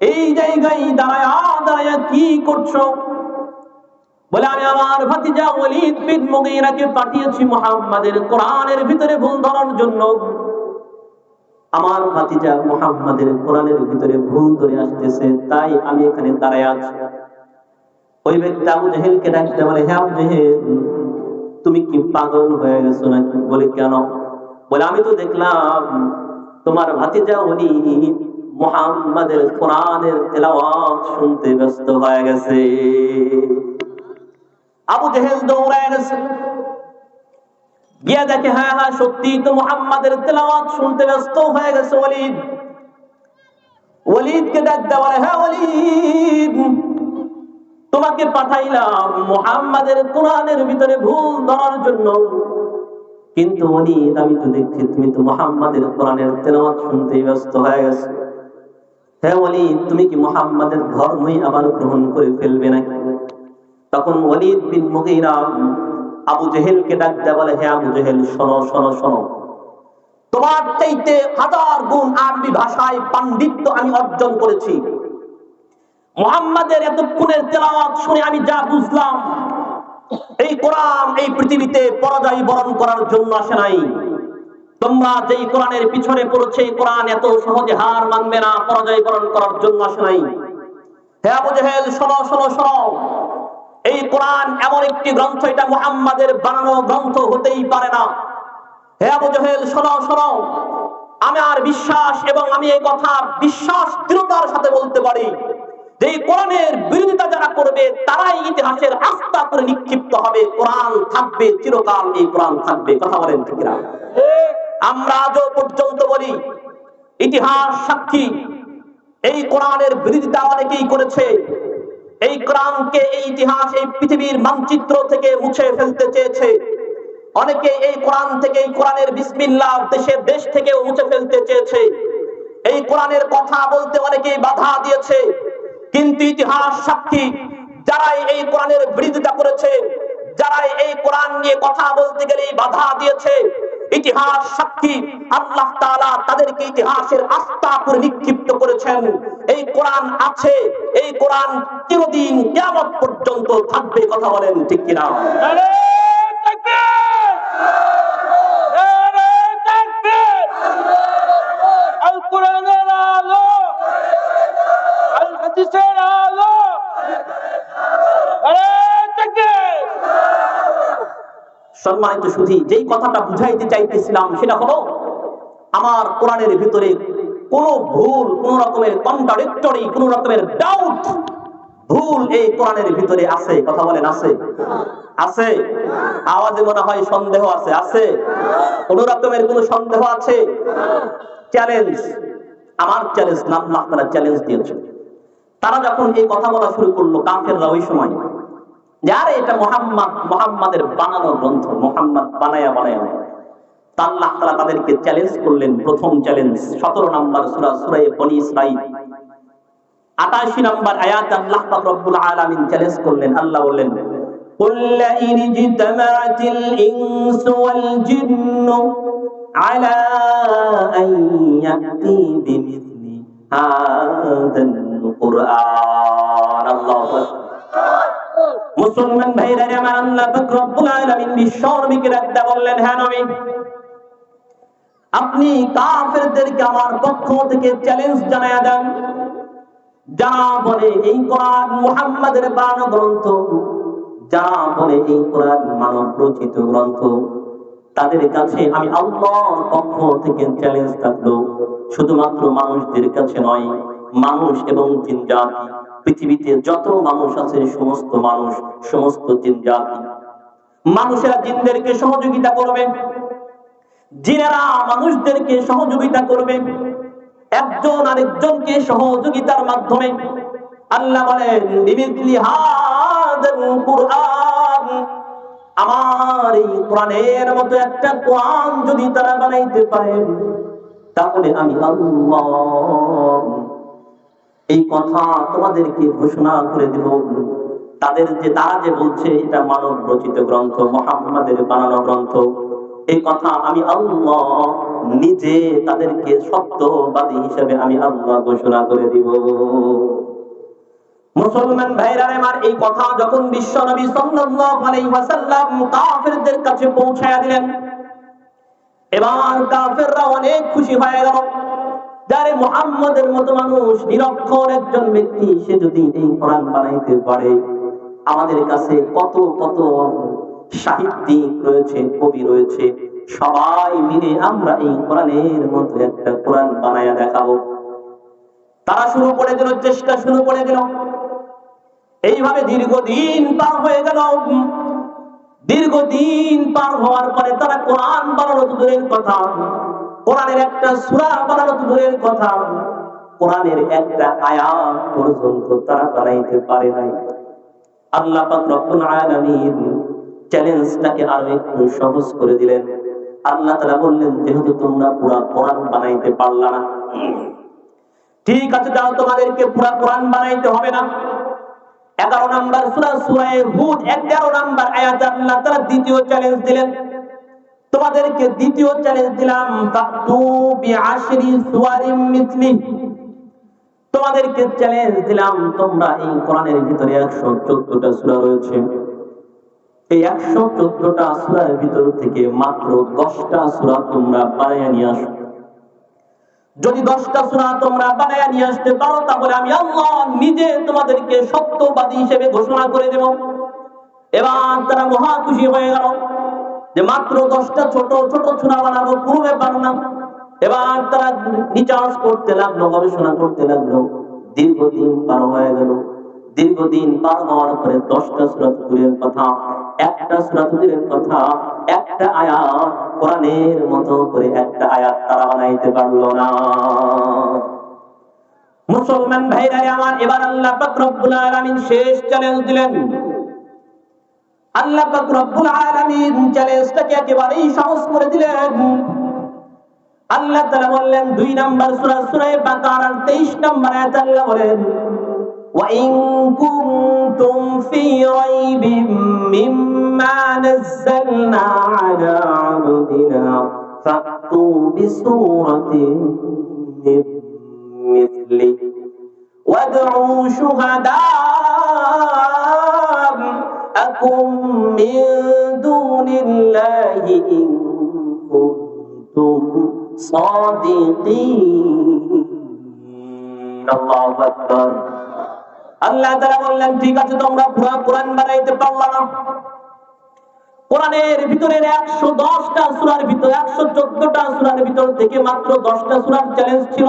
এই জায়গায় দাঁড়ায়া কি করছো? বলে, আমি আমার ভাতিজা ওলীদ বিন মুগীরাকে পাঠিয়েছি মুহাম্মাদের কোরআনের ভিতরে ভুল ধরার জন্য। আমার ভাতিজা মুহাম্মাদের কোরআনের ভিতরে ভুল ধরে আসতেছে, তাই আমি এখানে দাঁড়ায় আছি। ওই ব্যক্তি আবু জেহেলকে ডাকতে বলে, হে আবু জেহেল, তুমি কি পাগল হয়ে গেছো নাকি? বলে, কেন? বলে, আমি তো দেখলাম তোমার ভাতিজা ওলীদ মুহাম্মাদের কোরআনের তেলাওয়াত শুনতে ব্যস্ত হয়ে গেছে। আবু জেহেল দৌড়ায় গেছে, গিয়া দেখে হ্যাঁ হ্যাঁ সত্যি তো মুহাম্মাদের তেলাওয়াত শুনতে ব্যস্ত হয়ে গেছে ওলীদ। ওলীদকে ডাকতে বলে, হ্যাঁ ওলীদ, তোমাকে পাঠাইলাম মুহাম্মাদের কোরআনের ভিতরে ভুল ধরার জন্য, কিন্তু ওলীদ আমি তো দেখছি তুমি তো মুহাম্মাদের কোরআনের তেলাওয়াত শুনতেই ব্যস্ত হয়ে গেছো। হে ওলীদ, তুমি কি মুহাম্মাদের ধর্মই আবার গ্রহণ করে ফেলবে নাকি? তখন ওলীদ বিন মুগীরা আবু জেহেলকে ডাকতে বলে, হে আবু জেহেল, শোনো শোনো শোনো, তোমার চাইতে 1000 গুণ আরবি ভাষায় পাণ্ডিত্য আমি অর্জন করেছি। মুহাম্মাদের এতক্ষণের তেলাওয়াত শুনে আমি যা বুঝলাম, এই কোরআন এই পৃথিবীতে পরাজয় বরণ করার জন্য আসে নাই। তোমরা যেই কোরআনের পিছনে পড়েছে, কোরআন এত সহজে হার মানবে না, পরাজয় বরণ করার জন্য আসে নাই। হে আবু জেহেল, শোনো শোনো শোনো, এই কোরআন এমন একটি গ্রন্থ, এটা মুহাম্মাদের বানানো গ্রন্থ হতেই পারে না। হে আবু জেহেল, শোনো শোনো, আমার বিশ্বাস এবং আমি এই কথা বিশ্বাস দৃঢ়তার সাথে বলতে পারি যে এই কোরআনের বিরোধিতা যারা করবে তারাই ইতিহাসের আস্থা করে নিক্ষিপ্ত হবে। কোরআন থাকবে চিরকাল, এই কোরআন থাকবে। কথা বলেন ঠিক না? আমরা আজও পর্যন্ত বলি, ইতিহাস সাক্ষী, এই কোরআনের বিরোধিতা অনেকেই করেছে। এই কোরআনকে, এই ইতিহাস, এই পৃথিবীর মানচিত্র থেকে মুছে ফেলতে চেয়েছে। অনেকে এই কোরআন থেকে, এই কোরআনের বিসমিল্লাহ দেশ থেকেও মুছে ফেলতে চেয়েছে। এই কোরআনের কথা বলতে অনেকেই বাধা দিয়েছে। কিন্তু ইতিহাস সাক্ষী, যারাই এই কোরআনের বিরোধিতা করেছে, যারা এই কোরআন নিয়ে কথা বলতে গেলে বাধা দিয়েছে, ইতিহাস সাক্ষী আল্লাহ তাআলা তাদেরকে ইতিহাসের আস্থা করে নিক্ষিপ্ত করেছেন। এই কোরআন আছে, এই কোরআন চিরদিন কিয়ামত পর্যন্ত থাকবে। কথা বলেন ঠিক কিনা? নারে তাকবীর, নারে তাকবীর। আল কোরআনের আলো, আল হাদিসের আলো, নারে তাকবীর। সম্মানিত সুধী, যেই কথাটা বুঝাইতে চাইতেছিলাম সেটা হলো, আমার কোরআনের ভিতরে কোন ভুল, কোন রকমের কন্ট্রাডিক্টরি, কোন রকমের ডাউট, ভুল এই কোরআনের ভিতরে আছে। কথা বলেন আছে? আছে? আওয়াজে মনে হয় সন্দেহ আছে। আছে? কোন রকমের কোন সন্দেহ আছে? চ্যালেঞ্জ, আমার চ্যালেঞ্জ না, আল্লাহ তাআলা চ্যালেঞ্জ দিয়েছে। তারা যখন এই কথা বলা শুরু করলো, কাফেররা ওই সময়, যে আরে এটা মুহাম্মাদের বানানো গ্রন্থ, মুহাম্মদ বানায়া আল্লাহ তাআলা তাদেরকে চ্যালেঞ্জ করলেন। প্রথম চ্যালেঞ্জ 17 নম্বর সূরা, সূরা বনী ইসরাঈল 88 নম্বর আয়াত আল্লাহ পাক রব্বুল আলামিন চ্যালেঞ্জ করলেন। আল্লাহ বললেন, কুল লা ইন জিতামাতিল ইনসু ওয়াল জিন্নু আলা আন ইয়াতি বিমিসলি হাদাল কুরআন। আল্লাহু আকবার। মুসলমান ভাইরা আমার, আল্লাহ পাক রব্বুল আলামিন বিশ্ব নবীকে ডাকতে বললেন, হ্যাঁ নবী, আপনি কাফেরদেরকে আমার পক্ষ থেকে চ্যালেঞ্জ জানায়া দেন। যারা বলে এই কোরআন মুহাম্মাদের বানানো গ্রন্থ, যারা বলে এই কোরআন মানব রচিত গ্রন্থ, তাদের কাছে আমি আল্লাহর পক্ষ থেকে চ্যালেঞ্জ থাকলো। শুধুমাত্র মানুষদের কাছে নয়, মানুষ এবং জিন জাতি, পৃথিবীতে যত মানুষ আছে সমস্ত মানুষ, সমস্ত জিন জাতি, মানুষেরা জিনদেরকে সহযোগিতা করবে, জিনেরা মানুষদেরকে সহযোগিতা করবে, একজন আরেকজনকে সহযোগিতার মাধ্যমে। আল্লাহ বলেন, বিমিসলি হাদাল কুরআন, আমার এই কোরআনের মতো একটা কোরআন যদি তারা বানাইতে পারে, তাহলে আমি আল্লাহ এই কথা তোমাদেরকে ঘোষণা করে দেব। তারা যে বলছে এটা মানব রচিত গ্রন্থ, মুহাম্মাদের বানানো গ্রন্থ, এই কথা আমি আল্লাহ নিজে তাদেরকে সত্যবাদী হিসেবে আমি আল্লাহ ঘোষণা করে দিব। মুসলমান ভাইরা আমার, এই কথা যখন বিশ্ব নবী সাল্লাল্লাহু আলাইহি ওয়াসাল্লাম কাফেরদের কাছে পৌঁছায়া দিলেন, এবার কাফেররা অনেক খুশি হয়ে গেল। যারে মুহাম্মাদের মতো মানুষ, নিরক্ষর একজন ব্যক্তি, সে যদি এই কোরআন বানাইতে পারে, আমাদের কাছে কত কত সাহিত্যিক রয়েছে, কবি রয়েছে, সবাই মিলে আমরা এই কোরআনের মতো একটা কোরআন বানায়া দেখাবো। তারা শুরু করে দিল, চেষ্টা শুরু করে দিল। এইভাবে দীর্ঘদিন পার হয়ে গেল। দীর্ঘদিন পার হওয়ার পরে তারা কোরআন বানানো তো দূরের কথা, কোরআনের একটা সূরা বানানো তো দূরের কথা, কোরআনের একটা আয়াত পর্যন্ত তারা বানাইতে পারে নাই। আল্লাহ পাক রব্বুল আলামিন চ্যালেঞ্জটাকে আরো একটু সহজ করে দিলেন। আল্লাহ তাআলা বললেন, যেহেতু তোমরা পুরো কোরআন বানাইতে পারলা না, ঠিক আছে, যাও, তোমাদেরকে পুরো কোরআন বানাইতে হবে না। 11 নম্বর সূরা, সূরা হুদ 11 নম্বর আয়াতে আল্লাহ তাআলা দ্বিতীয় চ্যালেঞ্জ দিলেন। তোমাদেরকে দ্বিতীয় চ্যালেঞ্জ দিলাম, ফাতু বিআশরি সুওয়ারিম মিসলি, তোমাদেরকে চ্যালেঞ্জ দিলাম, তোমরা এই কোরআনের ভিতরে 114টা সূরা রয়েছে, এই 114টা সূরার ভিতর থেকে মাত্র 10টা সূরা তোমরা বানায়া নিয়ে আসো। যদি 10টা সূরা তোমরা বানায়া নিয়ে আসতে পারো, তাহলে আমি আল্লাহ নিজে তোমাদেরকে সত্যবাদী হিসেবে ঘোষণা করে দেব। এবার তারা মহা খুশি হয়ে গেল যে মাত্র 10টা ছোট ছোট সূরা বানাবো, কোনো ব্যাপার না। এবার তারা রিসার্চ করতে লাগলো, গবেষণা করতে লাগলো। দীর্ঘদিন পার হয়ে গেল। দীর্ঘদিন পার হওয়ার পরে 10টা সূরা দূরের কথা, একটা সূরা দূরের কথা, একটা আয়াত, কোরআনের মতো করে একটা আয়াত তারা বানাইতে পারলো না। মুসলমান ভাইরা আমার, এবার আল্লাহ পাক রব্বুল আলামিন শেষ চ্যালেঞ্জ দিলেন। আল্লাহ পাক রব্বুল আলামিন চ্যালেঞ্জটাকে একেবারেই সহজ করে দিলেন। আল্লাহ তাআলা বললেন, 2 নম্বর সূরা, সূরা বাকারার 23 নম্বর আয়াতে আল্লাহ বলেন, وإن كنتم في ريب مما نزلنا على عبدنا فأتوا بسورة من مثله وادعوا شهداءكم من دون الله إن كنتم صادقين الله أكبر আল্লাহ তাআলা বললেন ঠিক আছে তোমরা পুরো কোরআন বানাইতে পারলা না কোরআনের ভিতরের 110টা সূরার ভিতর 114টা সূরার ভিতর থেকে মাত্র 10টা সূরার চ্যালেঞ্জ ছিল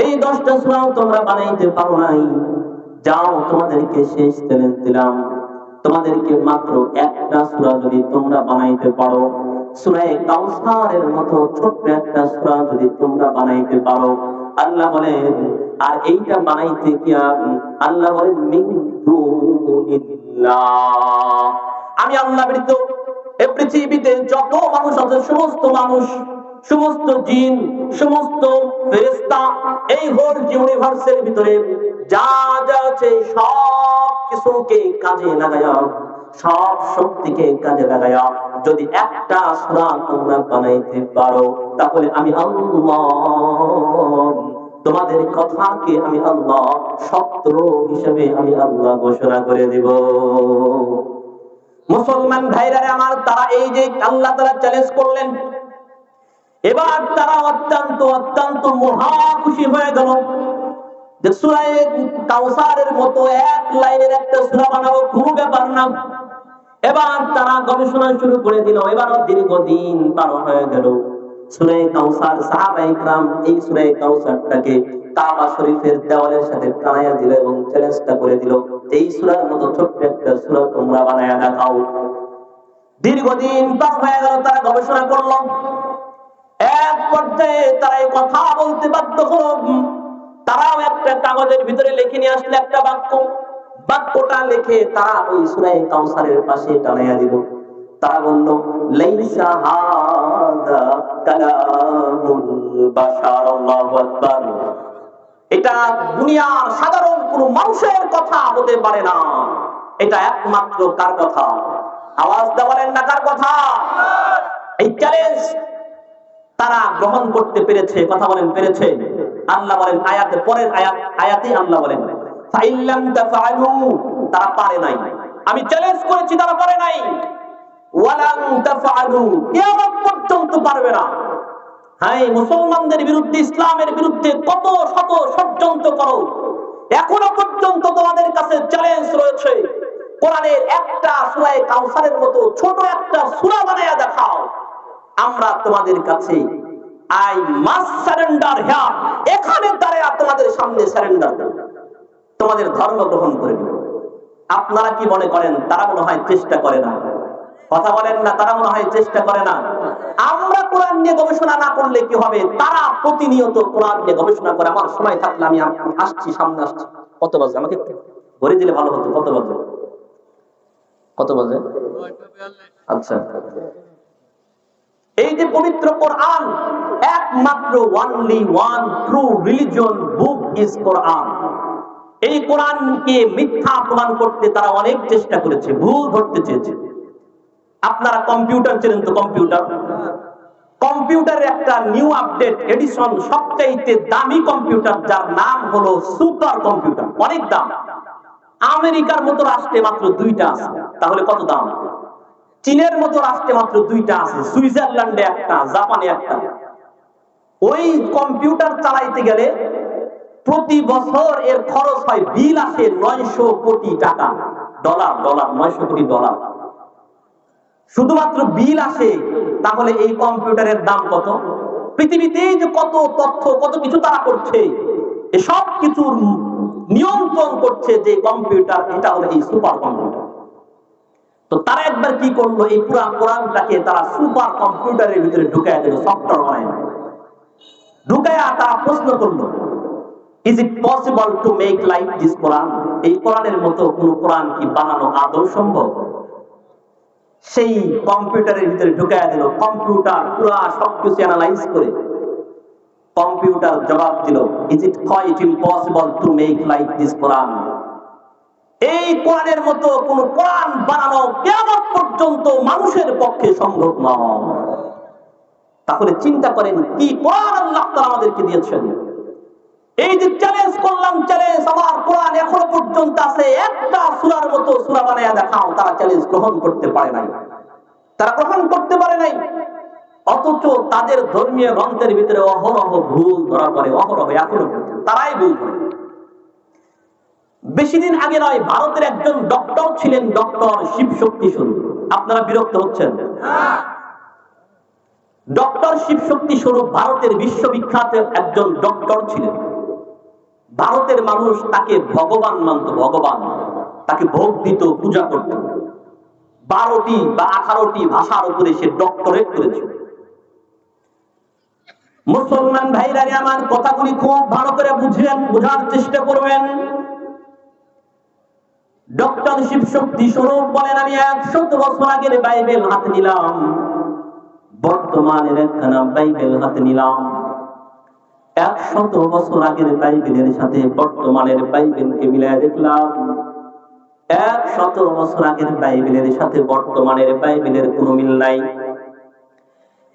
এই 10টা সূরাও তোমরা বানাইতে পারো নাই যাও তোমাদেরকে শেষ চ্যালেঞ্জ দিলাম তোমাদেরকে মাত্র একটা সূরা যদি তোমরা বানাইতে পারো সূরা কাউসারের মতো ছোট্ট একটা সূরা যদি তোমরা বানাইতে পারো আল্লাহ বলেন আর এইটা বানাইতে কি আল্লাহ বলেন মিন দুনিল্লাহ আমি আল্লাহ ব্যতীত এই পৃথিবীতে যত মানুষ আছে সমস্ত মানুষ সমস্ত জিন সমস্ত ফেরেশতা এই হোল ইউনিভার্সের ভিতরে যা যা আছে সব কিছুকে কাজে লাগায়া সব শক্তিকে কাজে লাগায়া যদি একটা সূরা তোমরা বানাইতে পারো তাহলে আমি আল্লাহ তোমাদের কথাকে আমি আল্লাহ সত্য হিসেবে আমি আল্লাহ ঘোষণা করে দেব মুসলমান ভাইরা আমার তারা এই যে আল্লাহ তাআলা চ্যালেঞ্জ করলেন এবার তারা অত্যন্ত অত্যন্ত মহা খুশি হয়ে গেল যে সূরা কাউসারের মতো এক লাইনের একটা সূরা বানাবো কোনো ব্যাপার না এবার তারা গবেষণা শুরু করে দিল এবার দীর্ঘদিন পার হয়ে গেল সূরা কাউসার সাহাবায়ে کرام এই সূরা কাউসারটাকে কাবা শরীফের দেওয়ালের সাথে টানায়া দিল এবং চ্যালেঞ্জটা করে দিল এই সূরার মতো ছোট্ট একটা সূরা তোমরা বানায়া দেখাও দীর্ঘদিন পার হয়ে গেল তারা গবেষণা করলো এক পর্যায়ে তারা এই কথা বলতে বাধ্য হলো তারাও একটা কাগজের ভিতরে লিখে নিয়ে আসলে একটা বাক্যটা লিখে তারা ওই সূরা কাউসারের পাশে টানায়া দিল তারা বলল লাইসা হাদা কালামুল বাশার আল্লাহু আকবার এটা দুনিয়ার সাধারণ কোন মানুষের কথা হতে পারে না এটা একমাত্র কার কথা আওয়াজ দেওয়ালেন না কার কথা এই চ্যালেঞ্জ তারা গ্রহণ করতে পেরেছে কথা বলেন পেরেছে আল্লাহ বলেন আয়াতের পরের আয়াতে আল্লাহ বলেন ফাইল্লাম তাফআলু তারা পারে নাই আমি চ্যালেঞ্জ করেছি তারা পারে নাই ওয়ালান তাফআলু কিয়ামত পর্যন্ত পারবে না হ্যাঁ মুসলমানদের বিরুদ্ধে ইসলামের বিরুদ্ধে কত শত ষড়যন্ত্র করো এখনো পর্যন্ত তোমাদের কাছে চ্যালেঞ্জ রয়েছে কোরআনের একটা সূরা কাউসারের মতো ছোট একটা সূরা বানায়া দেখাও আমরা তোমাদের কাছে আই মাস্ট সারেন্ডার হিয়ার এখানে দাঁড়ায়া তোমাদের সামনে সারেন্ডার তোমাদের ধর্ম গ্রহণ করে নিও আপনারা কি মনে করেন তারা মনে হয় চেষ্টা করে না কথা বলেন না তারা মনে হয় চেষ্টা করে না আমরা কোরআন নিয়ে গবেষণা না করলে কি হবে তারা প্রতিনিয়ত কোরআন নিয়ে গবেষণা করে আমার সময় থাকলে আমি আসছি সামনে আসছি কত বাজে আমাকে একটু ভরে দিলে ভালো হতো কত বাজে আচ্ছা এই যে পবিত্র কোরআন একমাত্র only one true religion book is কোরআন এই কোরআনকে মিথ্যা প্রমাণ করতে তারা অনেক চেষ্টা করেছে ভুল ধরতে চেয়েছে আপনারা কম্পিউটার চেনেন তো কম্পিউটারের একটা নিউ আপডেট এডিশন সবচাইতে দামি কম্পিউটার যার নাম হলো সুপার কম্পিউটার অনেক দাম আমেরিকার মতো রাষ্ট্রে মাত্র 2টা আছে তাহলে কত দাম চীনের মতো রাষ্ট্রে মাত্র 2টা আছে সুইজারল্যান্ডে একটা জাপানে একটা ওই কম্পিউটার চালাইতে গেলে প্রতি বছর এর খরচ হয় বিল আসে 900 কোটি টাকা ডলার 900 কোটি ডলার শুধুমাত্র বিল আসে তাহলে এই কম্পিউটারের দাম কত পৃথিবীতে যে কত তথ্য কত কিছু তারা করছে এই সব কিছুর নিয়ন্ত্রণ করছে যে কম্পিউটার এটা হলো এই সুপার কম্পিউটার তো তারা একবার কি করলো এই পুরো কোরআনটাকে তারা সুপার কম্পিউটারের ভিতরে ঢুকায়া দিল সফটওয়্যার বানায় ঢুকায়া তারা প্রশ্ন করলো is it possible to make like this Quran এই কোরআনের মতো কোন কোরআন কি বানানো আদৌ সম্ভব সেই কম্পিউটারের ভিতরে ঢুকায়া দিল কম্পিউটার পুরো সবকিছু অ্যানালাইজ করে কম্পিউটার জবাব দিল, is it quite impossible to make like this Quran? এই কোরআনের মতো কোন কোরআন বানানো কিয়ামত পর্যন্ত মানুষের পক্ষে সম্ভব নয়। তাহলে চিন্তা করেন কি কোরআন আল্লাহ তাআলা আমাদেরকে দিয়েছেন। এই যে চ্যালেঞ্জ করলাম, চ্যালেঞ্জ, আমার কোরআন এখনো পর্যন্ত আছে, একটা সূরার মতো সূরা বানায়া দেখাও, তারা চ্যালেঞ্জ গ্রহণ করতে পারে নাই, তারা গ্রহণ করতে পারে নাই। অথচ তাদের ধর্মীয় গ্রন্থের ভিতরে অহরহ ভুল ধরা পড়ে, অহরহ এখনো তারাই ভুল করে। বেশি দিন আগে নয়, ভারতের একজন ডক্টর ছিলেন, ডক্টর শিবশক্তি স্বরূপ। আপনারা বিরক্ত হচ্ছেন? ডক্টর শিবশক্তি স্বরূপ ভারতের বিশ্ববিখ্যাত একজন ডক্টর ছিলেন। ভারতের মানুষ তাকে ভগবান মানত, ভগবান। তাকে ভোগ দিত, পূজা করত। 12টি বা 18টি ভাষার উপরে সে ডক্টরেট করেছে। মুসলমান ভাইরা আমার কথাগুলি খুব ভালো করে বুঝেন, বোঝার চেষ্টা করবেন। ডক্টর শিবশক্তি স্বরূপ বলেন, আমি 100 বছর আগের বাইবেল হাতে নিলাম, বর্তমানের একখানা বাইবেল হাতে নিলাম। 100 বছর আগের বাইবেলের সাথে বর্তমানের বাইবেলকে মিলায় দেখলাম, 100 বছর আগের বাইবেলের সাথে বর্তমানের বাইবেলের কোনো মিল নাই।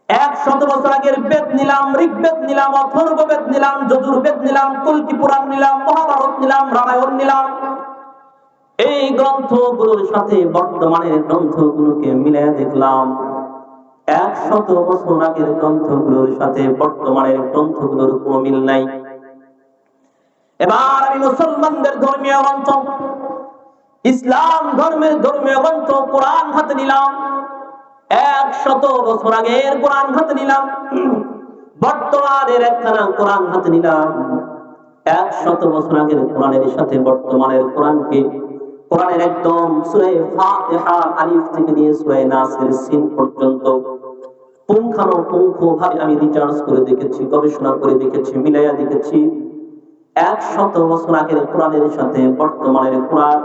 100 বছর আগের বেদ নিলাম, ঋগ্বেদ নিলাম, অথর্ববেদ নিলাম, যজুর্বেদ নিলাম, কল্কি পুরাণ নিলাম, মহাভারত নিলাম, রামায়ণ নিলাম। এই গ্রন্থগুলোর সাথে বর্তমানের গ্রন্থগুলোকে মিলায় দেখলাম, 100 বছর আগের গ্রন্থগুলোর সাথে বর্তমানের গ্রন্থগুলোর কোনো মিল নাই। এবার আমি মুসলমানদের ধর্মীয় গ্রন্থ, ইসলাম ধর্মের ধর্মীয় গ্রন্থ কোরআন হাতে নিলাম। 100 বছর আগের কোরআন হাতে নিলাম, বর্তমানের একখানা কোরআন হাতে নিলাম। 100 বছর আগের কোরআনের সাথে বর্তমানের কোরআনকে, কোরআনের একদম সূরা ফাতিহা আলিফ থেকে নিয়ে সূরা নাসের সিন পর্যন্ত পুঙ্খানুপুঙ্খভাবে আমি রিসার্চ করে দেখেছি, গবেষণা করে দেখেছি, মিলাইয়া দেখেছি। 100 বছর আগের কোরআনের সাথে বর্তমানের কোরআন,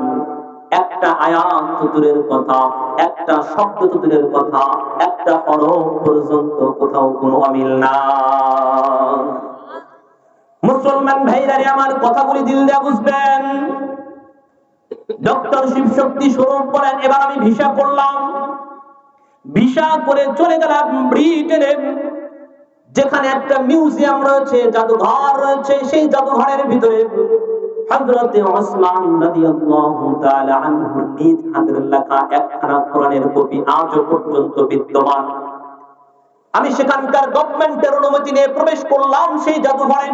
একটা আয়াত দূরের কথা, একটা শব্দ দূরের কথা, একটা হরফ পর্যন্ত কোথাও কোনো অমিল না। মুসলমান ভাইরা আমার কথাগুলি দিল দিয়ে বুঝবেন। ডক্টর শিবশক্তি স্বরূপ বলেন, এবার আমি ভিসা করলাম, ভিসা করে চলে গেলাম ব্রিটেনে, যেখানে একটা মিউজিয়াম রয়েছে, জাদুঘর রয়েছে। সেই জাদুঘরের ভিতরে হযরত ওসমান রাদিয়াল্লাহু তাআলা আনহু নিজ হাতের লেখা একখানা কোরআনের কপি আজও পর্যন্ত বিদ্যমান। আমি সেখানকার গভর্নমেন্টের অনুমতি নিয়ে প্রবেশ করলাম সেই জাদুঘরে।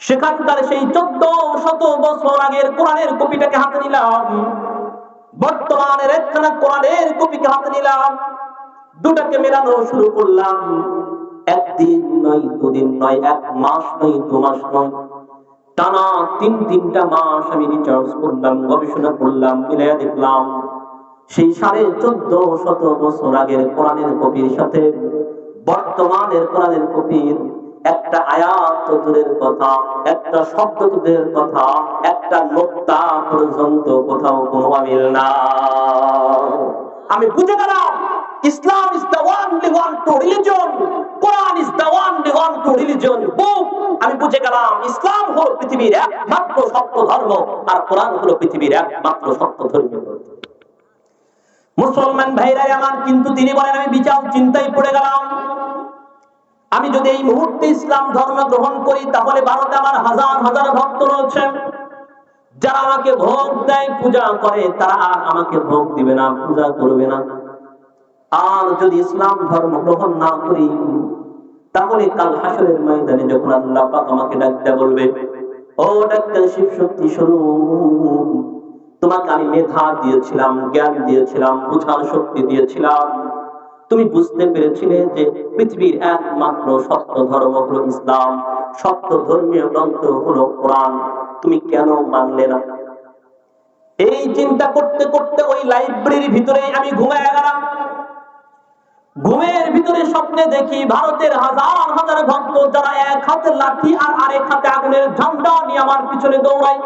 সেখানকার সেই 1400 বছর আগের কোরআনের কপিটাকে হাতে নিলাম, বর্তমানের একখানা কোরআনের কপিকে হাতে নিলাম, দুটাকে মেলানো শুরু করলাম। একদিন নয়, দুদিন নয়, 1 মাস নয়, 2 মাস নয়, টানা 3টা মাস আমি রিসার্চ করলাম, গবেষণা করলাম, মিলাইয়া দেখলাম সেই 1450 বছর আগের কোরআনের কপির সাথে বর্তমানের কোরআনের কপির একটা আয়াত দূরের কথা, একটা শব্দ দূরের কথা, একটা নোক্তা পর্যন্ত কোথাও কোনো অমিল না। আমি বুঝে গেলাম ইসলাম is the only one to religion, Quran is the only one to religion book। আমি বুঝে গেলাম ইসলাম হলো পৃথিবীর একমাত্র সত্য ধর্ম, আর কোরআন হলো পৃথিবীর একমাত্র সত্য ধর্ম। মুসলমান ভাইরা আমার, কিন্তু তিনি বলেন আমি বিচার চিন্তায় পড়ে গেলাম। আমি যদি এই মুহূর্তে ইসলাম ধর্ম গ্রহণ করি, তাহলে ভারতে আমার হাজার হাজার ভক্ত রয়েছে, যারা আমাকে ভোগ দেয়, পূজা করে, তারা আর আমাকে ভোগ দিবে না, পূজা করবে না। আর যদি ইসলাম ধর্ম গ্রহণ না করি, তাহলে কাল হাসরের ময়দানে যখন আল্লাহ পাক আমাকে ডাকতে বলবে, ও ডাক্তার শিবশক্তি স্বরূপ, তোমাকে আমি মেধা দিয়েছিলাম, জ্ঞান দিয়েছিলাম, বুঝার শক্তি দিয়েছিলাম, তুমি বুঝতে পেরেছিলে যে পৃথিবীর একমাত্র সত্য ধর্ম হলো ইসলাম, সত্য ধর্মীয় গ্রন্থ হলো কোরআন, তুমি কেন মানলে না? এই চিন্তা করতে করতে ওই লাইব্রেরির ভিতরে আমি ঘুমায় গেলাম। ঘুমের ভিতরে স্বপ্নে দেখি ভারতের হাজার হাজার ভক্ত, যারা এক হাতে লাঠি আর আরেক হাতে আগুনের ঝান্ডা নিয়ে আমার পিছনে দৌড়ায়।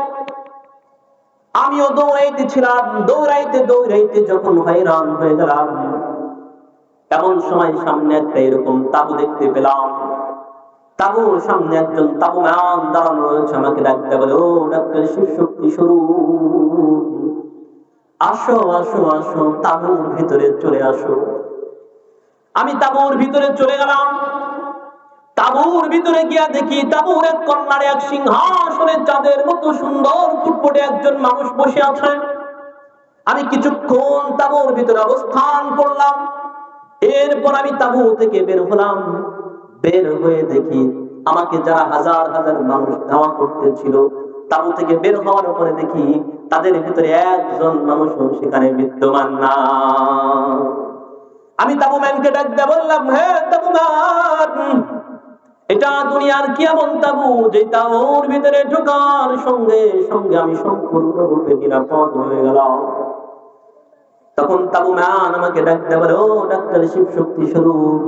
আমিও দৌড়াইতেছিলাম, দৌড়াইতে দৌড়াইতে যখন হয়রান হয়ে গেলাম, এমন সময় সামনে একটা এরকম তাবু দেখতে পেলাম। তাবুর সামনে একজন তাবুম্যান দাঁড়ানো রয়েছে, আমাকে ডাকতে বলে, ও ডাক্তার শিবশক্তি স্বরূপ, আসো আসো আসো, তাবুর ভিতরে চলে আসো। আমি তাবুর ভিতরে চলে গেলাম। তাবুর ভিতরে গিয়া দেখি তাবুর এক কর্নার এক সিংহাসনে চাঁদের মতো সুন্দর ফুটফুটে একজন মানুষ বসে আছে। আমি কিছুক্ষণ তাবুর ভিতরে অবস্থান করলাম। এরপর আমি তাবু থেকে বের হলাম। বের হয়ে দেখি আমাকে যারা হাজার হাজার মানুষ ধাওয়া করতেছিল, তাবু থেকে বের হওয়ার পরে দেখি তাদের ভিতরে একজন মানুষও সেখানে বিদ্যমান না। আমি তাবুম্যানকে ডাক দিয়ে বললাম, হে তাবুম্যান, এটা দুনিয়ার কি এমন তাবু যে তাবুর ভিতরে ঢোকার সঙ্গে সঙ্গে আমি সম্পূর্ণরূপে নিরাপদ হয়ে গেলাম? তখন তাবুম্যান আমাকে ডাক দিয়ে বলে, ও ডাক্তার শিবশক্তি স্বরূপ,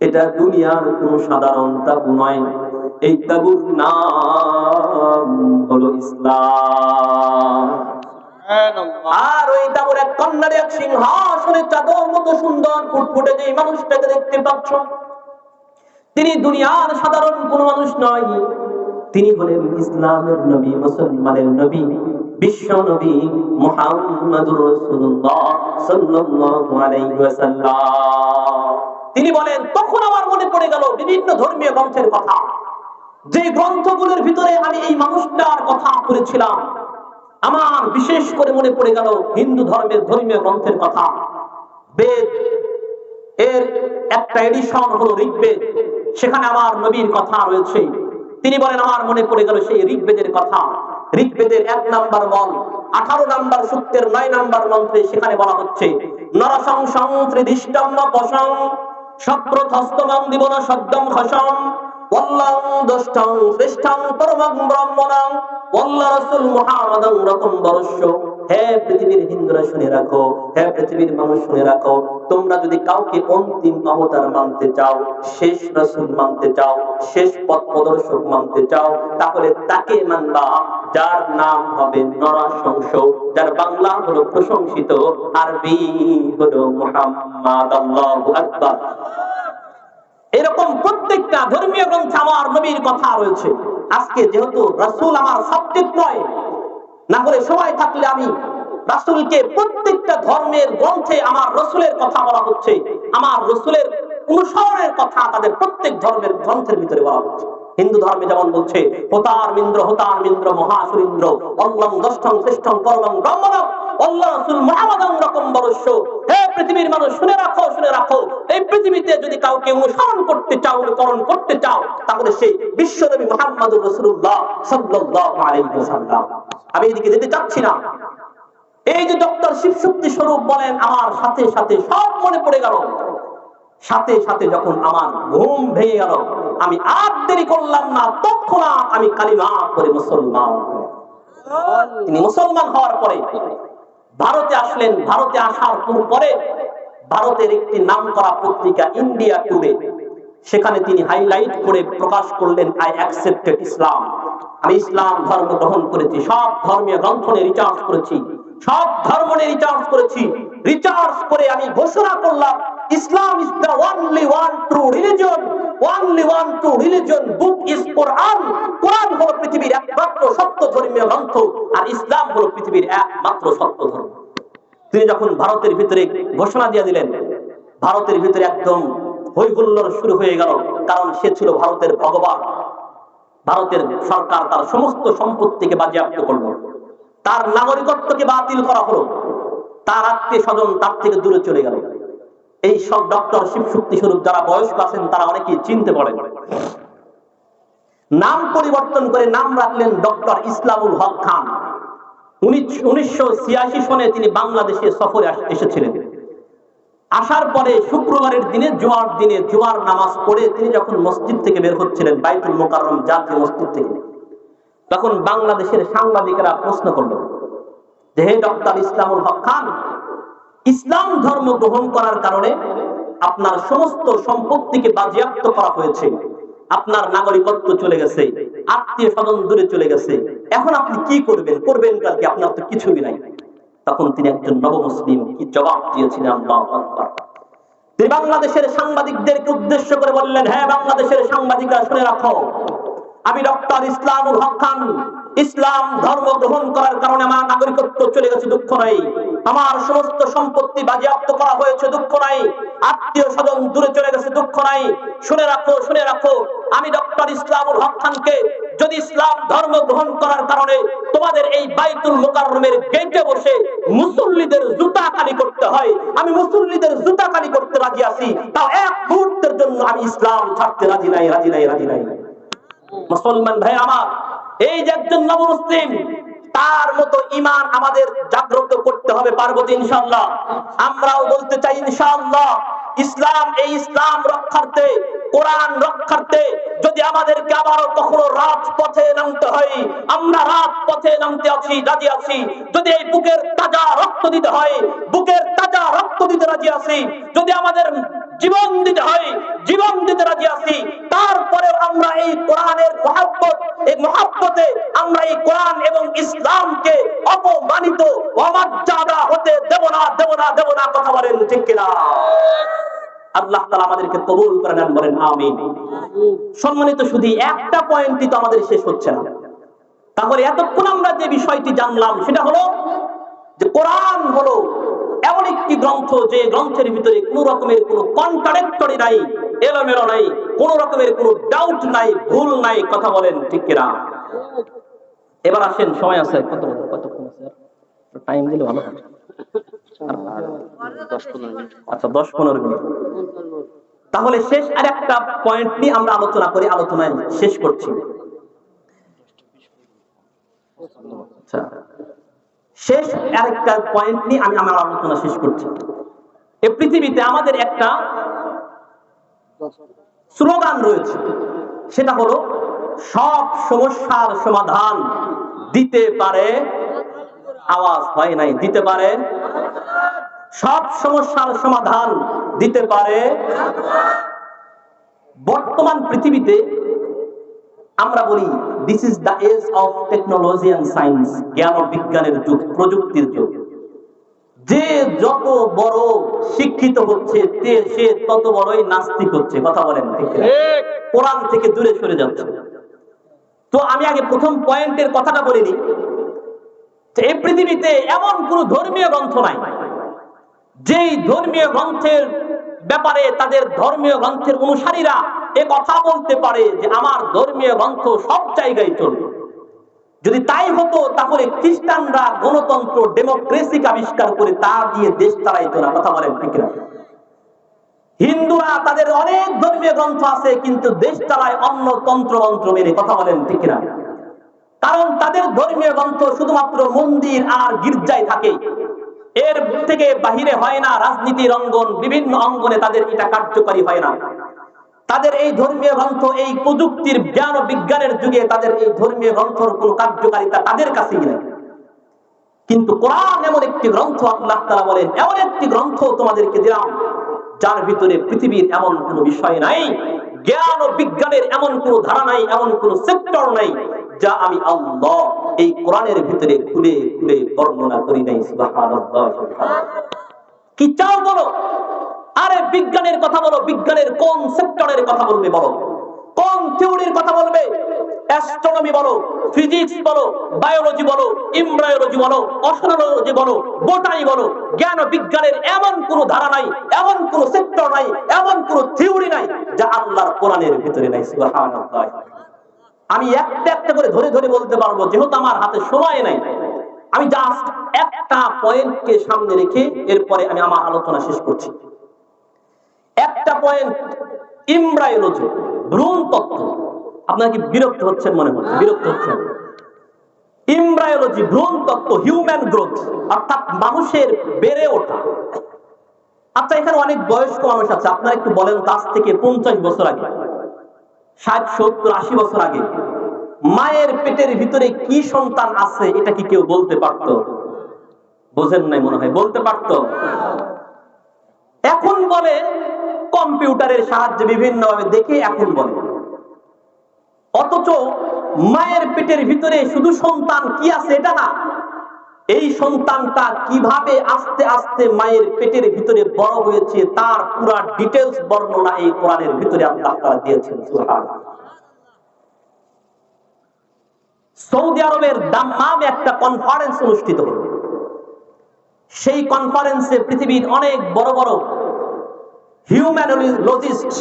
এটা দুনিয়ার কোন সাধারণ তাবু নয়, এই তাবুর নাম হলো ইসলাম। আর ওই তাবুর এক কন্যার এক সিংহাসনে চাঁদের মতো সুন্দর ফুটফুটে যে মানুষটাকে দেখতে পাচ্ছ, তিনি দুনিয়ার সাধারণ কোন মানুষ নয়, তিনি হলেন ইসলামের নবী, মুসলমানের নবী, বিশ্ব নবী মুহাম্মদুর রাসূলুল্লাহ সাল্লাল্লাহু আলাইহি ওয়াসাল্লাম। তিনি বলেন, তখন আমার মনে পড়ে গেল বিভিন্ন ধর্মীয় গ্রন্থের কথা, যে গ্রন্থগুলোর ভিতরে আমি এই মানুষটার কথা পড়েছিলাম। আমার বিশেষ করে মনে পড়ে গেল হিন্দু ধর্মের ধর্মীয় গ্রন্থের কথা। বেদ এর একটা এডিশন হলো ঋগ্বেদ, সেখানে আমার নবীর কথা রয়েছে। তিনি বলেন, আমার মনে পড়ে গেল সেই ঋগ্বেদের কথা। ঋগ্বেদের 1 নম্বর মল 18 নম্বর সূক্তের 9 নম্বর মন্ত্রে সেখানে বলা হচ্ছে, নরসং সংসৃদিষ্টম পশং সপ্রথস্তমং দিবন শব্দম খসম ওয়াল্লাং দষ্টং শ্রেষ্ঠং পরমং ব্রহ্মণং ওয়াল্লা রাসূল মুহাম্মাদং রকম বরস্য। হে পৃথিবীর হিন্দুরা শুনে রাখো, হে পৃথিবীর মানুষ শুনে রাখো, তোমরা যদি কাউকে অন্তিম অবতার মানতে চাও, শেষ রাসূল মানতে চাও, শেষ পথ প্রদর্শক মানতে চাও, তাহলে তাকে মানবা যার নাম হবে নরসংস, যার বাংলা হলো প্রশংসিত, আরবি হলো মুহাম্মদ। আল্লাহু আকবার। এরকম প্রত্যেকটা ধর্মীয় গ্রন্থে আমার নবীর কথা রয়েছে। আজকে যেহেতু রাসূল আমার সাবজেক্ট নয়, না হলে সময় থাকলে আমি রাসূলকে প্রত্যেকটা ধর্মের গ্রন্থে আমার রাসূলের কথা বলা হচ্ছে, আমার রাসূলের অনুসরণের কথা তাদের প্রত্যেক ধর্মের গ্রন্থের ভিতরে বলা হচ্ছে। হিন্দু ধর্মে যেমন বলছে, হোতার মিন্দ্র মহাসুরিন্দ্র অল্লং দষ্টং শ্রেষ্ঠং পরমং ব্রহ্মণং আল্লাহ রাসূল মুহাম্মাদং রকম বরস্য। হে পৃথিবীর মানুষ শুনে রাখো, শুনে রাখো, এই পৃথিবীতে যদি কাউকে অনুসরণ করতে চাও, অনুকরণ করতে চাও, তাহলে সেই বিশ্বনবী মুহাম্মদুর রাসূলুল্লাহ সাল্লাল্লাহু আলাইহি ওয়াসাল্লাম। আমি এদিকে যেতে চাচ্ছি না। এই যে ডক্টর শিবশক্তি স্বরূপ বলেন, আমার সাথে সাথে সব মনে পড়ে গেল। সাথে সাথে যখন আমার ঘুম ভেঙে গেল, আমি আর দেরি করলাম না, তৎক্ষণাৎ আমি কালিমা পড়ে মুসলমান। তিনি মুসলমান হওয়ার পরে ভারতে আসলেন। ভারতে আসার পরে ভারতের একটি নামকরা পত্রিকা ইন্ডিয়া টুডে, সেখানে তিনি হাইলাইট করে প্রকাশ করলেন, আই অ্যাকসেপ্টেড ইসলাম। আমি ইসলাম ধর্ম গ্রহণ করেছি। সব ধর্মীয় গ্রন্থ নিয়ে রিসার্চ করেছি, সব ধর্ম নিয়ে রিসার্চ করেছি। রিসার্চ করে আমি ঘোষণা করলাম, Islam is the only one true religion, only one true religion book is Quran. Quran হলো পৃথিবীর একমাত্র সত্য ধর্মীয় গ্রন্থ, আর ইসলাম হলো পৃথিবীর একমাত্র সত্য ধর্ম। তিনি যখন ভারতের ভিতরে ঘোষণা দিয়ে দিলেন, ভারতের ভিতরে একদম হই হুল্লোড় শুরু হয়ে গেল, কারণ সে ছিল ভারতের ভগবান। ভারতের সরকার তার সমস্ত সম্পত্তিকে বাজেয়াপ্ত করলো, তার নাগরিকত্বকে বাতিল করা হলো, তার আত্মীয় স্বজন তার থেকে দূরে চলে গেল। এই সব ডক্টর শিবশক্তি স্বরূপ যারা বয়স্ক আছেন তারা অনেকেই চিনতে পারেন। নাম পরিবর্তন করে নাম রাখলেন ডক্টর ইসলামুল হক খান। 1986 সনে তিনি বাংলাদেশে সফরে এসেছিলেন। আসার পরে শুক্রবারের দিনে, জুমার দিনে জুমার নামাজ পড়ে তিনি যখন মসজিদ থেকে বের হচ্ছিলেন, বাইতুল মোকাররম জাতীয় মসজিদ থেকে, তখন বাংলাদেশের সাংবাদিকেরা প্রশ্ন করলো যে, হে ডক্টর ইসলামুল হক খান, ইসলাম ধর্ম গ্রহণ করার কারণে আপনার সমস্ত সম্পত্তিকে বাজেয়াপ্ত করা হয়েছে, আপনার নাগরিকত্ব চলে গেছে, আত্মীয় স্বজন দূরে চলে গেছে, এখন আপনি কি করবেন? করবেন কি? আপনার তো কিছুই নাই। তখন তিনি একজন নবমুসলিম কি জবাব দিয়েছিলেন! আল্লাহু আকবার। তিনি বাংলাদেশের সাংবাদিকদেরকে উদ্দেশ্য করে বললেন, হ্যাঁ বাংলাদেশের সাংবাদিকরা শুনে রাখো, আমি ডক্টর ইসলামুল হক খান ইসলাম ধর্ম গ্রহণ করার কারণে আমার নাগরিকত্ব চলে গেছে, দুঃখ নাই। আমার সমস্ত সম্পত্তি বাজেয়াপ্ত করা হয়েছে, দুঃখ নাই। আত্মীয় স্বজন দূরে চলে গেছে, দুঃখ নাই। শুনে রাখো, শুনে রাখো, আমি ডক্টর ইসলামুল হক খানকে যদি ইসলাম ধর্ম গ্রহণ করার কারণে তোমাদের এই বাইতুল মুকাররমের গেটে বসে মুসল্লিদের জুতা কালি করতে হয়, আমি মুসল্লিদের জুতা কালি করতে রাজি আছি, তাও এক মুহূর্তের জন্য আমি ইসলাম ছাড়তে রাজি নাই, রাজি নাই, রাজি নাই। মুসলমান ভাই আমার, এই যে একজন নবমুসলিম, তার মতো ঈমান আমাদের জাগ্রত করতে হবে, পারবো তো ইনশাআল্লাহ? আমরাও বলতে চাই ইনশাআল্লাহ, ইসলাম, এই ইসলাম রক্ষার্থে, কোরআন রক্ষার্থে যদি আমাদেরকে আবারও কখনো রাজপথে নামতে হয়, আমরা রাজপথে নামতে আছি, রাজি আছি। যদি এই বুকের তাজা রক্ত দিতে হয়, বুকের তাজা রক্ত দিতে রাজি আছি। যদি আমাদের জীবন দিতে হয়, জীবন দিতে রাজি আছি। তারপরে আমরা এই কোরআনের মহব্বত, এই মহব্বতে আমরা এই কোরআন এবং ইসলামকে অপমানিত, অমর্যাদা হতে দেব না, দেব না, দেব না। কথা বলেন ঠিক কিনা? আল্লাহ তাআলা আমাদেরকে কবুল করে নেন, বলেন আমিন। সম্মানিত শুধু একটা পয়েন্টই তো আমাদের শেষ হচ্ছে না। তাহলে এতক্ষণ আমরা যে বিষয়টি জানলাম সেটা হলো যে কোরআন হলো এমন একটি গ্রন্থ, যে গ্রন্থের ভিতরে কোন রকমের কোন কন্ট্রাডিক্টরি নাই, এলোমেলো নাই, কোন রকমের কোন ডাউট নাই, ভুল নাই। কথা বলেন ঠিক কিনা? এবার আসেন, সময় আছে, কতক্ষণ আছে? টাইম দিলে ভালো হয়। আচ্ছা, 10-15 মিনিট। তাহলে শেষ আর একটা পয়েন্ট নিয়ে আমরা আলোচনা করি, আলোচনায় শেষ করছি। আচ্ছা, শেষ আরেকটা পয়েন্ট নিয়ে আমি আমার আলোচনা শেষ করছি। এই পৃথিবীতে আমাদের একটা স্লোগান রয়েছে, সেটা হলো সব সমস্যার সমাধান দিতে পারে, আওয়াজ হয় নাই, দিতে পারে, সব সমস্যার সমাধান দিতে পারে। বর্তমান পৃথিবীতে আমরা বলি this is the age of technology and science, জ্ঞান ও বিজ্ঞানের যুগ, প্রযুক্তির যুগ। যে যত বড় শিক্ষিত হচ্ছে সে তত বড়ই নাস্তিক হচ্ছে। কথা বলেন ঠিক? কোরআন থেকে দূরে সরে যাচ্ছে। তো আমি আগে প্রথম পয়েন্টের কথাটা বলিনি, এই পৃথিবীতে এমন কোন ধর্মীয় গ্রন্থ নাই যেই ধর্মীয় গ্রন্থের ব্যাপারে তাদের ধর্মীয় গ্রন্থের অনুসারীরা এ কথা বলতে পারে যে আমার ধর্মীয় গ্রন্থ সব জায়গায় চলবে। যদি তাই হতো তাহলে খ্রিস্টানরা গণতন্ত্র, ডেমোক্রেসি আবিষ্কার করে তা দিয়ে দেশ চালাইতো না। কথা বলেন ঠিক না? হিন্দুরা তাদের অনেক ধর্মীয় গ্রন্থ আছে, কিন্তু দেশ চালায় অন্য তন্ত্র মন্ত্র মেনে। কথা বলেন ঠিক না? কারণ তাদের ধর্মীয় গ্রন্থ শুধুমাত্র মন্দির আর গির্জায় থাকে, এর থেকে বাহিরে হয় না। রাজনীতির অঙ্গন, বিভিন্ন অঙ্গনে তাদের এটা কার্যকরী হয় না। তাদের এই ধর্মীয় গ্রন্থ, এই প্রযুক্তির জ্ঞান ও বিজ্ঞানের যুগে তাদের এই ধর্মীয় গ্রন্থর কোন কার্যকারিতা তাদের কাছেই নেই। কিন্তু কোরআন এমন একটি গ্রন্থ, আল্লাহ তাআলা বলেন এমন একটি গ্রন্থ তোমাদেরকে দিলাম যার ভিতরে পৃথিবীর এমন কোন বিষয় নাই, জ্ঞান ও বিজ্ঞানের এমন কোন ধারা নাই, এমন কোন সেক্টর নাই যা আমি আল্লাহ এই কোরআনের ভিতরে খুলে খুলে বর্ণনা করি নাই। সুবহানাল্লাহ। কি চাও বলো? আরে বিজ্ঞানের কথা বলো, বিজ্ঞানের কোন সেক্টরের কথা বলবে বলো, কোন থিওরির কথা বলবে? অ্যাস্ট্রোনমি বলো, ফিজিক্স বলো, বায়োলজি বলো, এমব্রায়োলজি বলো, অস্ট্রোলজি বলো, বোটানি বলো, জ্ঞান ও বিজ্ঞানের এমন কোন ধারা নাই, এমন কোন সেক্টর নাই, এমন কোন থিওরি নাই যা আল্লাহর কোরআনের ভিতরে নাই। সুবহানাল্লাহ। আমি একটা একটা করে ধরে ধরে বলতে পারবো, যেহেতু আমার হাতে সময় নাই। আমি জাস্ট একটা পয়েন্টকে সামনে রেখে এরপরে আমি আমার আলোচনা শেষ করছি। একটা পয়েন্ট, এমব্রায়োলজি, ভ্রূণ তত্ত্ব। আপনারা কি বিরক্ত হচ্ছেন? মনে হচ্ছে বিরক্ত হচ্ছেন। এমব্রায়োলজি, ভ্রূণ তত্ত্ব, হিউম্যান গ্রোথ, অর্থাৎ মানুষের বেড়ে ওঠা। আচ্ছা, এখানে অনেক বয়স্ক মানুষ আছে, আপনারা একটু বলেন তো, আজ থেকে 50 বছর আগে, 60, 70, 80 বছর আগে মায়ের পেটের ভিতরে কি সন্তান আছে এটা কি কেউ বলতে পারত? বোঝেন নাই মনে হয়, বলতে পারত? এখন বলে কম্পিউটারের সাহায্যে বিভিন্ন ভাবে দেখে এখন বলে। অথচ মায়ের পেটের ভিতরে শুধু সন্তান কি আছে এটা না, এই সন্তানটা কিভাবে আস্তে আস্তে মায়ের পেটের ভিতরে বড় হয়েছে তার পুরো ডিটেইলস বর্ণনা এই কোরআনের ভিতরে আল্লাহ তাআলা দিয়েছেন। সুবহানাল্লাহ। সৌদি আরবের দাম্মামে একটা কনফারেন্স অনুষ্ঠিত হলো। সেই কনফারেন্সে পৃথিবীর অনেক বড় বড় হিউম্যানোলজিস্ট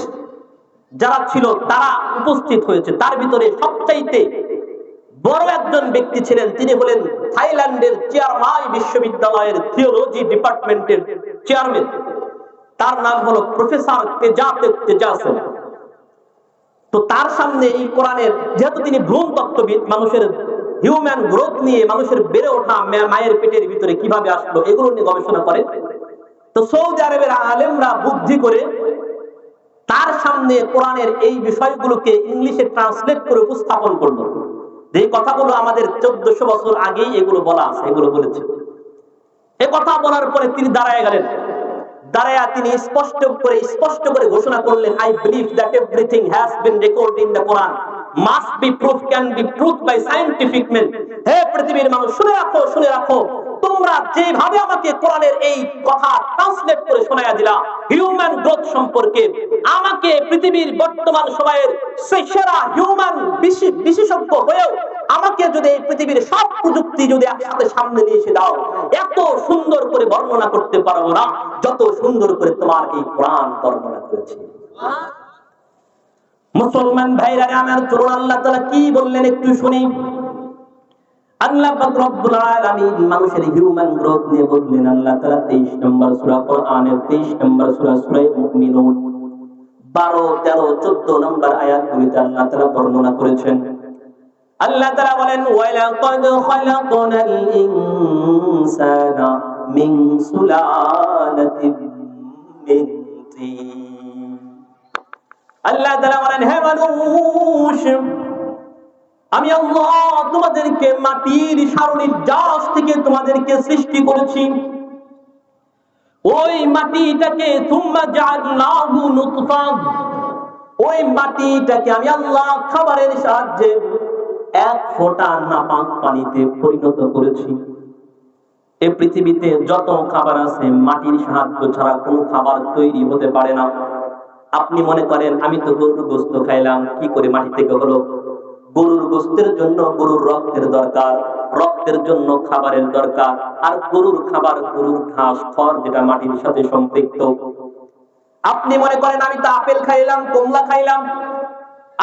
যারা ছিল তারা উপস্থিত হয়েছে। তার ভিতরে সবচাইতে বড় একজন ব্যক্তি ছিলেন, তিনি হলেন থাইল্যান্ডের চিয়ারমাই বিশ্ববিদ্যালয়ের থিওলজি ডিপার্টমেন্টের চেয়ারম্যান। তার নাম হলো প্রফেসর তেজাসন। তো তার সামনে এই কোরআনের, যেহেতু তিনি ভ্রূণ তত্ত্ববিদ, মানুষের হিউম্যান গ্রোথ নিয়ে, মানুষের বেড়ে ওঠা মায়ের পেটের ভিতরে কিভাবে আসলো এগুলো নিয়ে গবেষণা করে, তো সৌদি আরবের আলেমরা বুদ্ধি করে তার সামনে কোরআনের এই বিষয়গুলোকে ইংলিশে ট্রান্সলেট করে উপস্থাপন করলো। যে কথাগুলো আমাদের 1400 বছর আগেই এগুলো বলা আছে, এগুলো বলেছে। এ কথা বলার পরে তিনি দাঁড়ায় গেলেন। দাঁড়ায়া তিনি স্পষ্ট করে ঘোষণা করলেন, I believe that everything has been recorded in the Quran must be proof, can be proof by scientific men. হে পৃথিবীর মানুষ, শুনে রাখো, তোমরা যেভাবে আমাকে কোরআনের এই কথা ট্রান্সলেট করে শোনায়া দিলা হিউম্যান গ্রোথ সম্পর্কে, আমাকে পৃথিবীর বর্তমান সময়ের সেরা হিউম্যান বিশেষজ্ঞ হয়েও আমাকে যদি এই পৃথিবীর সব প্রযুক্তি যদি একসাথে সামনে নিয়ে এসে দাও, এত সুন্দর করে বর্ণনা করতে পারবো না যত সুন্দর করে তোমার এই কোরআন বর্ণনা করেছে। মুসলমান ভাইরা আমার, চলুন আল্লাহ তাআলা কি বললেন একটু শুনি। আল্লাহ পাক রব্বুল আলামিন মানুষের হিউম্যান গ্রোথ নিয়ে বললেন। আল্লাহ তাআলা 23 নম্বর সূরা কোরআনের 23 নম্বর সূরা মুমিনুন 12, 13, 14 নম্বর আয়াতগুলিতে আল্লাহ তাআলা বর্ণনা করেছেন। আল্লাহ তাআলা বলেন, ওয়ালাকাদ খালাকনাল ইনসানা মিন সুলালাতিন মিন তিন। আল্লাহ তাআলা বলেন, হে মানুষ, আমি আল্লাহ তোমাদেরকে মাটির সারণীর জাস থেকে তোমাদেরকে সৃষ্টি করেছি। ওই মাটিটাকে সুম্মা জাআলনাহু নুতফা, ওই মাটিটাকে আমি আল্লাহ খাবারের সাহায্যে এক ফোঁটা নাপাক পানিতে পরিণত করেছি। এই পৃথিবীতে যত খাবার আছে মাটির সাহায্য ছাড়া কোনো খাবার তৈরি হতে পারে না। আপনি মনে করেন আমি তো গরুর গোশত খাইলাম, কি করে মাটি থেকে হলো? গরুর গোশতের জন্য গরুর রক্তের দরকার, রক্তের জন্য খাবারের দরকার, আর গরুর খাবার গরুর ঘাস খড় যেটা মাটির সাথে সম্পৃক্ত। আপনি মনে করেন আমি তো আপেল খাইলাম, কমলা খাইলাম,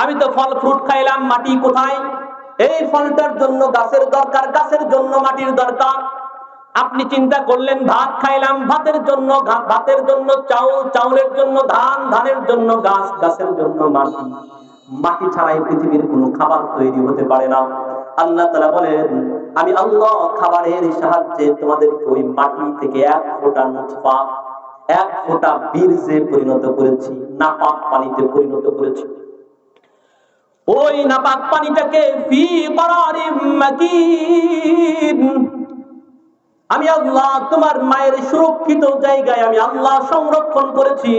আমি তো ফল ফ্রুট খাইলাম, মাটি কোথায়? এই ফলটার জন্য গাছের দরকার, গাছের জন্য মাটির দরকার। আপনি চিন্তা করলেন ভাত খাইলাম, ভাতের জন্য চাউল, চাউলের জন্য ধান, ধানের জন্য গাছ, গাছের জন্য মাটি। মাটি ছাড়াই পৃথিবীর কোনো খাবার তৈরি হতে পারে না। আল্লাহ তাআলা বলেন, আমি আল্লাহ খাবারের সাহায্যে তোমাদেরকে ওই মাটি থেকে এক ফোঁটা নুতফা, এক ফোঁটা বীর্যে পরিণত করেছি, নাপাক পানিতে পরিণত করেছি। ওই নাপাক পানিটাকে ফি করারিম মাকিন, আমি আল্লাহ তোমার মায়ের সুরক্ষিত জায়গায় আমি আল্লাহ সংরক্ষণ করেছি।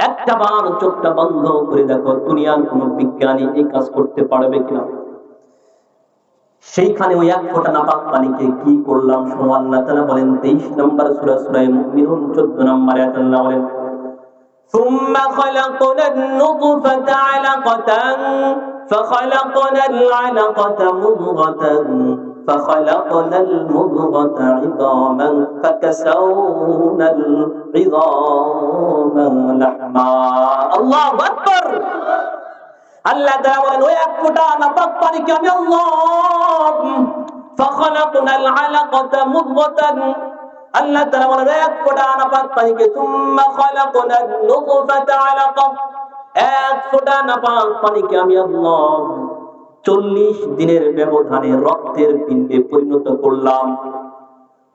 একটা বার চোখটা বন্ধ করে দেখো, দুনিয়ার কোন বিজ্ঞানী এই কাজ করতে পারবে কিনা? সেইখানে ওই এক ফোঁটা নাপাক পানিকে কি করলাম শোনো। আল্লাহ তাআলা বলেন 23 নম্বর সূরা মুমিনুন 14 নম্বর আয়াত আল্লাহ বলেন, সুম্মা খালাকনান নুতফাতা আলাকাতান ফাখালাকনাল আলাকাতা মুদগাতান فخلقنا المضغة عظاما فكسونا العظام لحما। الله أكبر। আল্লাহ তাআলা বলেন, ওই এক ফোঁটা নাপাক পানিকে আমি আল্লাহ ফাখালাকনাল আলাকাতা মুদগাতান, আল্লাহ তাআলা বলেন এক ফোঁটা নাপাক পানিকে সুম্মা খালাকনান নুতফাতা আলাকা, এক ফোঁটা নাপাক পানিকে আমি আল্লাহ 40 দিনের ব্যবধানে রক্তের পিণ্ডে পরিণত করলাম।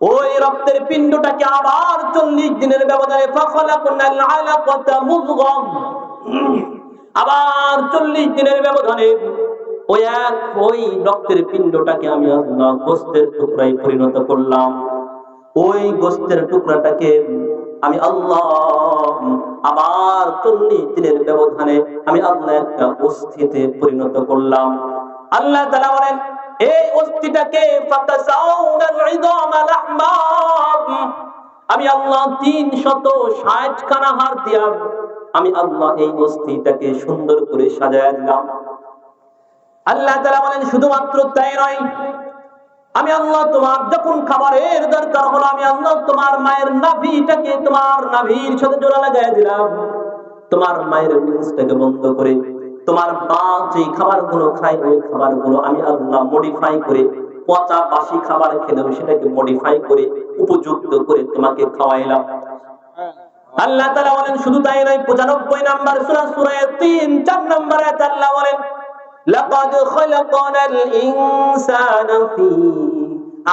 ওই রক্তের পিণ্ডটাকে আবার 40 দিনের ব্যবধানে ফাখালাকনাল আলাকাতা মুদগা, আবার 40 দিনের ব্যবধানে ওই রক্তের পিণ্ডটাকে আমি আল্লাহ গোশতের টুকরায় পরিণত করলাম। ওই গোশতের টুকরাটাকে আমি আল্লাহ আবার 40 দিনের ব্যবধানে আমি আল্লাহ একটা অস্থিতে পরিণত করলাম। আল্লাহ তাআলা বলেন, এই অস্থিটাকে ফাতাসাউনাল ইযামা লাহমাম, আমি আল্লাহ 360 খানা হাড় দিয়া আমি আল্লাহ এই অস্থিটাকে সুন্দর করে সাজায়া দিলাম। আল্লাহ তাআলা বলেন শুধুমাত্র তাই নয়, আমি আল্লাহ তোমার যখন খাবারের দরকার হলো আমি আল্লাহ তোমার মায়ের নাভিটাকে তোমার নাভির সাথে জোড়া লাগাইয়া দিলাম। তোমার মায়ের মিন্সটাকে বন্ধ করে তোমার মা যে খাবারগুলো খায় ওই খাবারগুলো আমি আল্লাহ মডিফাই করে, পচা বাসি খাবার খেলেও সেটাকে মডিফাই করে উপযুক্ত করে তোমাকে খাওয়াইলাম। আল্লাহ তাআলা বলেন শুধু তাই নয়, 95 নম্বর সূরা সূরা 3 4 নম্বর আয়াত আল্লাহ বলেন লাকাদ খালাকনাল ইনসানা ফি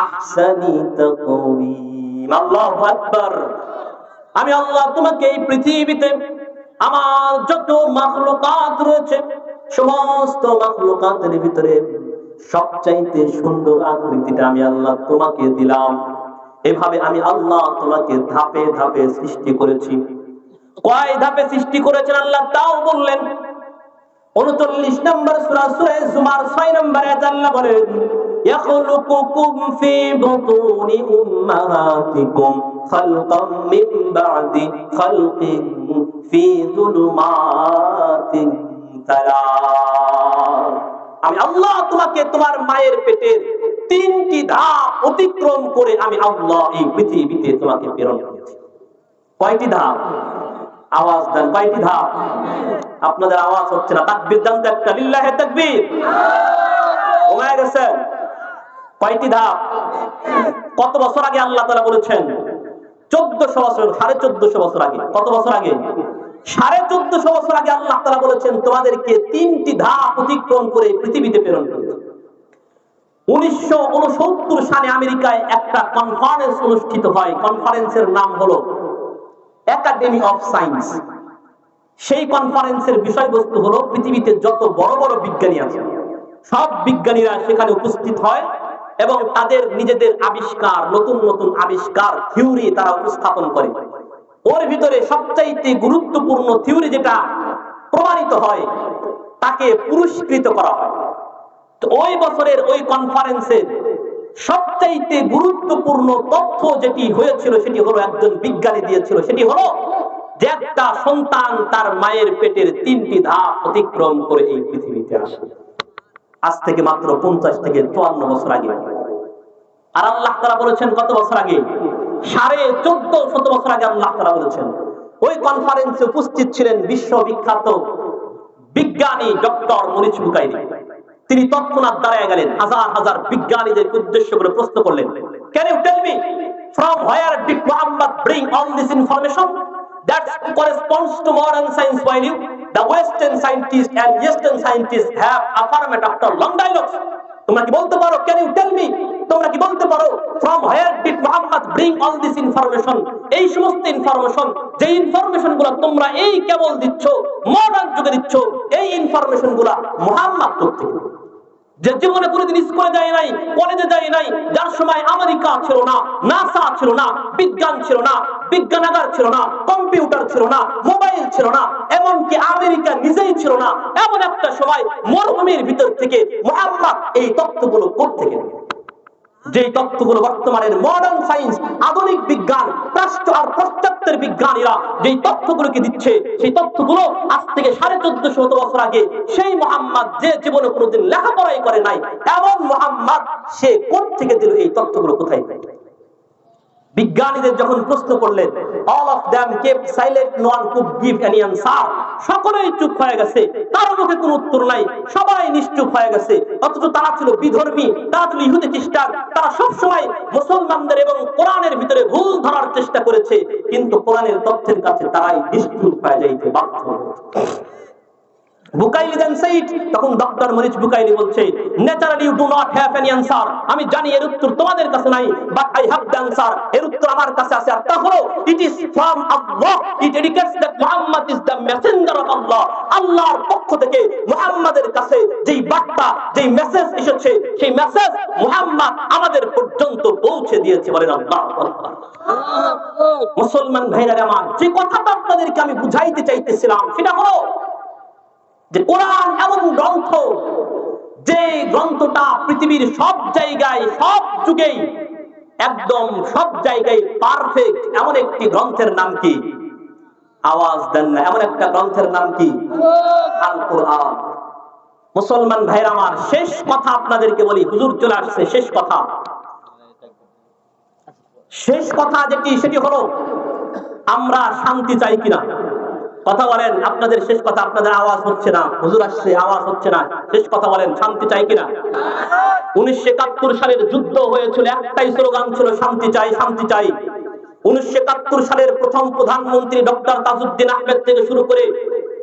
আহসানি তাকওয়িম। আল্লাহু আকবার। আমি আল্লাহ তোমাকে এই পৃথিবীতে আমার যত মাখলুকাত রয়েছে সমস্ত মাখলুকাতের ভিতরে সবচাইতে সুন্দর আকৃতিটা আমি আল্লাহ তোমাকে দিলাম। এভাবে আমি আল্লাহ তোমাকে ধাপে ধাপে সৃষ্টি করেছি। কয় ধাপে সৃষ্টি করেছেন আল্লাহ তাও বললেন। 39 নম্বর সূরা সূরা জুমার 6 নম্বর আয়াত আল্লাহ বলেন ইয়াখলুকুকুম ফি বুতুনি উম্মাহাতিকুম খালকাম মিন বা'দি খালকিন ফি যুলুমাতিন সালাস। আমি আল্লাহ তোমাকে তোমার মায়ের পেটের 3টি ধাপ অতিক্রম করে আমি আল্লাহ এই পৃথিবীতে তোমাকে প্রেরণ করেছি। কয়টি ধাপ? আওয়াজ দেন, কয়টি ধাপ? আপনাদের আওয়াজ হচ্ছে না। তাকবীর দেন তো একটা, লিল্লাহি তাকবীর। হয়ে গেছে। কয়টি ধাপ? কত বছর আগে আল্লাহ তাআলা বলেছেন? 1400 বছর, 1450 বছর আগে। কত বছর আগে? 1450 বছর আগে আল্লাহ তাআলা বলেছেন তোমাদেরকে 3টি ধাপ অতিক্রম করে পৃথিবীতে প্রেরণ করেছি। 1969 সালে আমেরিকায় একটা কনফারেন্স অনুষ্ঠিত হয়। কনফারেন্সের নাম হলো একাডেমি অফ সায়েন্স। সেই কনফারেন্সের বিষয়বস্তু হলো পৃথিবীতে যত বড় বড় বিজ্ঞানী আছে সব বিজ্ঞানীরা সেখানে উপস্থিত হয় এবং তাদের নিজেদের আবিষ্কার, নতুন নতুন আবিষ্কার, থিওরি তারা উপস্থাপন করে। ওর ভিতরে সবচাইতে গুরুত্বপূর্ণ থিওরি যেটা প্রমাণিত হয় তাকে পুরস্কৃত করা হয়। তো ওই বছরের ওই কনফারেন্সের সবচাইতে গুরুত্বপূর্ণ তথ্য যেটি হয়েছিল সেটি হলো একজন বিজ্ঞানী দিয়েছিল, সেটি হলো যে একটা সন্তান তার মায়ের পেটের 3টি ধাপ অতিক্রম করে এই পৃথিবীতে আসে। আজ থেকে মাত্র 50 থেকে 54 বছর আগে। আর আল্লাহ তাআলা বলেছেন কত বছর আগে? 1450 বছর আগে আল্লাহ তাআলা বলেছেন। ওই কনফারেন্সে উপস্থিত ছিলেন বিশ্ববিখ্যাত বিজ্ঞানী ডক্টর মরিচ বুকাইলি। তিনি তৎক্ষণাৎ দাঁড়ায় গেলেন, হাজার হাজার বিজ্ঞানীদেরকে উদ্দেশ্য করে প্রশ্ন করলেন, can you tell me from where did Muhammad bring all this information that corresponds to modern science while the western scientists and eastern scientists have affirmed after long dialogues? তোমরা কি বলতে পারো, ক্যান ইউ টেল মি, তোমরা কি বলতে পারো from where did Muhammad bring all this information, এই সমস্ত ইনফরমেশন, যে ইনফরমেশন গুলো তোমরা এই কেবল দিচ্ছ, মডার্ন যুগে দিচ্ছ, এই ইনফরমেশন গুলা মুহাম্মদ থেকে যে জীবনে কোনোদিন স্কুলে যায় নাই, কলেজে যায় নাই, যার সময় আমেরিকা ছিল না, নাসা ছিল না, বিজ্ঞান ছিল না, বিজ্ঞানাগার ছিল না, কম্পিউটার ছিল না, মোবাইল ছিল না, এমনকি আমেরিকা নিজেই ছিল না, এমন একটা সময় মরুভূমির ভিতর থেকে মুহাম্মদ এই তথ্যগুলো কোথা থেকে, যে তথ্যগুলো বর্তমানের মডার্ন সায়েন্স, আধুনিক বিজ্ঞান, রাষ্ট্র আর পাশ্চাত্যের বিজ্ঞানীরা যে তথ্যগুলোকে দিচ্ছে, সেই তথ্যগুলো আজ থেকে 1450 বছর আগে সেই মুহাম্মদ যে জীবনে কোনোদিন লেখাপড়াই করে নাই এমন মুহাম্মদ সে কোথা থেকে দিল এই তথ্যগুলো, কোথায় পায়? বিজ্ঞানীদের যখন প্রশ্ন করলেন, all of them kept silent, no one could give any answer. সকলেই চুপ হয়ে গেছে, কারো মুখে কোনো উত্তর নাই, সবাই নিশ্চুপ হয়ে গেছে। অথচ তারা ছিল বিধর্মী, তারা ছিল ইহুদি খ্রিস্টান, তারা সব সময় মুসলমানদের এবং কোরআনের ভিতরে ভুল ধরার চেষ্টা করেছে, কিন্তু কোরআনের তথ্যের কাছে তারাই নিশ্চুপ হয়ে যাইতে বাধ্য হয়েছে। বুকাইলি দেন সেইট, তখন ডক্টর মরিচ বুকাইলি বলছে, naturally you do not have any answer, আমি জানি এর উত্তর তোমাদের কাছে নাই, but I have the answer, এর উত্তর আমার কাছে আছে। আর তা হলো it is from Allah, it indicates that Muhammad is the messenger of Allah. আল্লাহর পক্ষ থেকে মুহাম্মাদের কাছে যেই বার্তা, যেই মেসেজ এসেছে, সেই মেসেজ মুহাম্মদ আমাদের পর্যন্ত পৌঁছে দিয়েছে। বলেন আল্লাহু আকবার। মুসলমান ভাইরা আমার, যে কথাটা আপনাদেরকে আমি বুঝাইতে চাইতেছিলাম সেটা হলো যে কোরআন এমন গ্রন্থ যে গ্রন্থটা পৃথিবীর সব জায়গায় সব যুগেই একদম সব জায়গায় পারফেক্ট, এমন একটি গ্রন্থের নাম কি? আওয়াজ দেন না। এমন একটা গ্রন্থের নাম কি? আল কোরআন। মুসলমান ভাইরা আমার, শেষ কথা আপনাদেরকে বলি, হুজুর চলে আসছে। শেষ কথা যেটি, সেটি হলো আমরা শান্তি চাই কিনা? কথা বলেন। আপনাদের শেষ কথা, আপনাদের আওয়াজ হচ্ছে না, হুজুর আসছে আওয়াজ হচ্ছে না। শেষ কথা বলেন, শান্তি চাই কিনা? 1971 সালের যুদ্ধ হয়েছিল, একটাই স্লোগান ছিল, শান্তি চাই, শান্তি চাই। 1971 সালের প্রথম প্রধানমন্ত্রী ডক্টর তাজউদ্দিন আহমেদ থেকে শুরু করে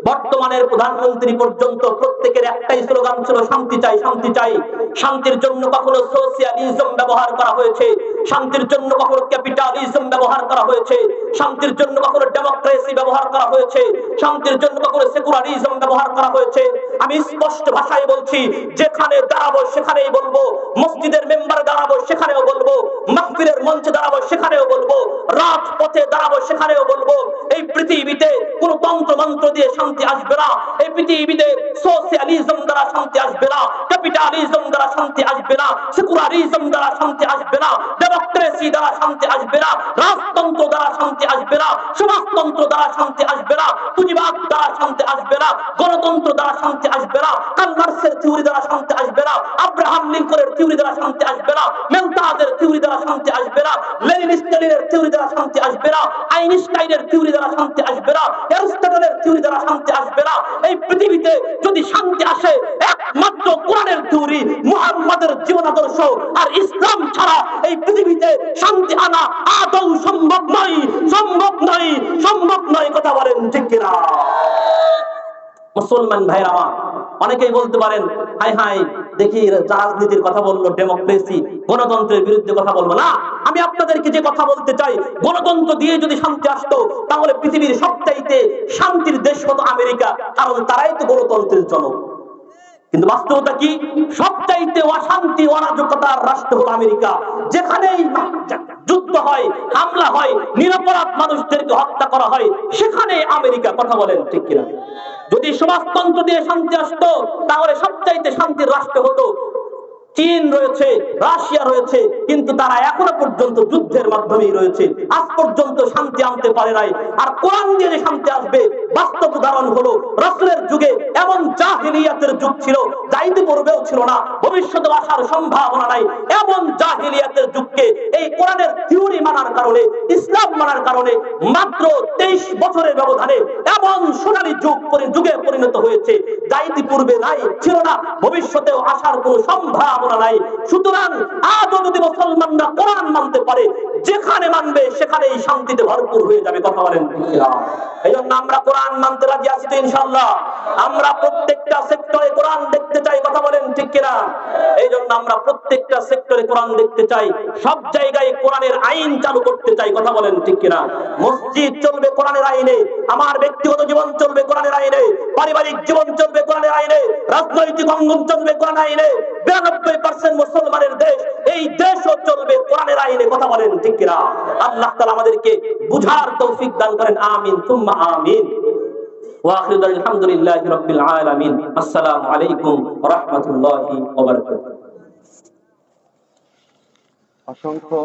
বর্তমানের প্রধানমন্ত্রী পর্যন্ত প্রত্যেকের একটাই স্লোগান ছিল, শান্তি চাই, শান্তি চাই। শান্তির জন্য কখনো সোশিয়ালিজম ব্যবহার করা হয়েছে, শান্তির জন্য কখনো ক্যাপিটালিজম ব্যবহার করা হয়েছে, শান্তির জন্য কখনো ডেমোক্রেসি ব্যবহার করা হয়েছে, শান্তির জন্য কখনো সেকুলারিজম ব্যবহার করা হয়েছে। আমি স্পষ্ট ভাষায় বলছি, যেখানে দাঁড়াবো সেখানেই বলবো, মসজিদের মেম্বার দাঁড়াবো সেখানেও বলবো, মাহফিলের মঞ্চে দাঁড়াবো সেখানেও বলবো, রাজপথে দাঁড়াবো সেখানেও বলবো, এই পৃথিবীতে কোন তন্ত্র মন্ত্র দিয়ে শান্তি আসবে না। এই পৃথিবীতে সোশিয়ালিজম দ্বারা শান্তি আসবে না, ক্যাপিটালিজম দ্বারা শান্তি আসবে না, সেকুলারিজম দ্বারা শান্তি আসবে না, ডেমোক্রেসি দ্বারা শান্তি আসবে না, রাজতন্ত্র দ্বারা শান্তি আসবে না, সমাজতন্ত্র দ্বারা শান্তি আসবে না, পুঁজিবাদ দ্বারা শান্তি আসবে না, গণতন্ত্র দ্বারা শান্তি আসবে না, কার্ল মার্ক্সের থিওরি দ্বারা শান্তি আসবে না, আব্রাহাম লিঙ্কনের থিওরি দ্বারা শান্তি আসবে না, মেলতাজের থিওরি দ্বারা শান্তি আসবে না, লেনিন স্ট্যালিনের থিওরি দ্বারা শান্তি আসবে না, আইনস্টাইনের থিওরি দ্বারা শান্তি আসবে না, অ্যারিস্টটলের থিওরি দ্বারা শান্তি আসবে না। এই পৃথিবীতে যদি শান্তি আসে, একমাত্র কোরআনের থিওরি, মুহাম্মাদের জীবন আদর্শ আর ইসলাম ছাড়া এই পৃথিবীতে শান্তি আনা আদৌ সম্ভব নয়, সম্ভব নয়, সম্ভব নয়। কথা বলেন ঠিক কিনা? মুসলমান ভাইরা আমার, অনেকেই বলতে পারেন, হাই হাই দেখি রাজনীতির কথা বললো, ডেমোক্রেসি গণতন্ত্রের বিরুদ্ধে কথা বলবো না। আমি আপনাদেরকে যে কথা বলতে চাই, গণতন্ত্র দিয়ে যদি শান্তি আসতো, তাহলে পৃথিবীর সবচাইতে শান্তির দেশ হতো আমেরিকা, কারণ তারাই তো গণতন্ত্রের জনক। কিন্তু বাস্তবতা কি? সবচাইতে অশান্তি অরাজকতার রাষ্ট্র হলো আমেরিকা। যেখানেই যুদ্ধ হয়, হামলা হয়, নিরপরাধ মানুষদেরকে হত্যা করা হয়, সেখানে আমেরিকা। কথা বলেন ঠিক কিনা? যদি সমাজতন্ত্র দিয়ে শান্তি আসতো, তাহলে সবচাইতে শান্তির রাষ্ট্র হতো চীন রয়েছে, রাশিয়া রয়েছে, কিন্তু তারা এখনো পর্যন্ত যুদ্ধের মাধ্যমেই রয়েছে, আজ পর্যন্ত শান্তি আনতে পারে নাই। আর কোরআন দিয়ে যে শান্তি আসবে, বাস্তব উদাহরণ হলো রাসূলের যুগে এমন জাহিলিয়াতের যুগ ছিল, যা ইতিপূর্বেও ছিল না, ভবিষ্যতে আসার সম্ভাবনা নাই। এমন জাহিলিয়াতের যুগকে এই কোরআনের থিওরি মানার কারণে, ইসলাম মানার কারণে মাত্র 23 বছরের ব্যবধানে এমন সোনালী যুগে পরিণত হয়েছে, যা ইতিপূর্বে নাই, ছিল না, ভবিষ্যতেও আসার কোনো সম্ভাবনা নাই। সুতরাং আজও যদি মুসলমানরা কোরআন মানতে পারে, যেখানে মানবে সেখানেই শান্তিতে ভরপুর হয়ে যাবে। কথা বলেন ঠিক কিনা? এই জন্য আমরা কোরআন মানতে রাজি আছি তো ইনশাআল্লাহ। আমরা প্রত্যেকটা সেক্টরে কোরআন দেখতে চাই। কথা বলেন ঠিক কিনা? এই জন্য আমরা প্রত্যেকটা সেক্টরে কোরআন দেখতে চাই, সব জায়গায় কোরআনের আইন চালু করতে চাই। কথা বলেন ঠিক কিনা? মসজিদ চলবে কোরআনের আইনে, আমার ব্যক্তিগত জীবন চলবে কোরআনের আইনে, পারিবারিক জীবন চলবে কোরআনের আইনে, রাজনৈতিক অঙ্গন চলবে কোরআন আইনে। 92% মুসলমানের দেশ, এই দেশও চলবে কোরআনের আইনে। কথা বলেন ঠিক কিনা? আল্লাহ তাআলা আমাদেরকে বুঝার তৌফিক দান করেন। আমিন সুম্মা আমিন। ওয়া আখিরু দাওয়ানা আলহামদুলিল্লাহি রাব্বিল আলামিন। আসসালামু আলাইকুম ওয়া রাহমাতুল্লাহি ওয়া বারাকাতুহু। অসংখ্য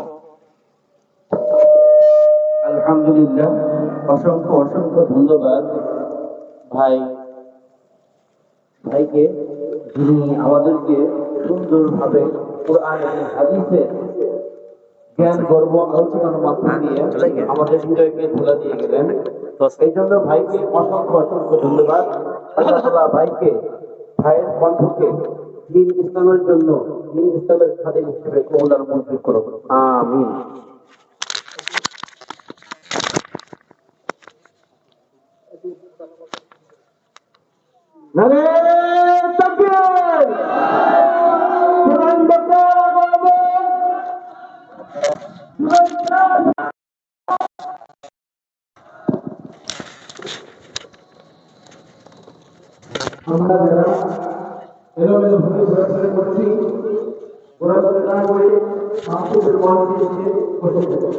আলহামদুলিল্লাহ, অসংখ্য অসংখ্য ধন্যবাদ ভাইকে, যিনি আমাদেরকে সুন্দরভাবে কোরআন এবং হাদিসের জ্ঞান গর্ব আলোচনার মাধ্যম দিয়ে আমাদের হৃদয়কে ধুলা দিয়ে গেলেন। এই জন্য ভাইকে অসংখ্য অসংখ্য ধন্যবাদ। আল্লাহ তাআলা ভাইয়ের কণ্ঠকে দ্বীন ইসলামের জন্য, দ্বীন ইসলামের খাদেম হিসেবে কবুল আর মঞ্জুর করুন। আমিন। নারে তাকবীর! কোরআন বাঁচাও বাবা! আমরা যারা এলোমেলো ভাবে ঘোরাফেরা করছি, ঘোরাফেরা না করে মাহফিলের মঞ্চে এসে বসে থাকি।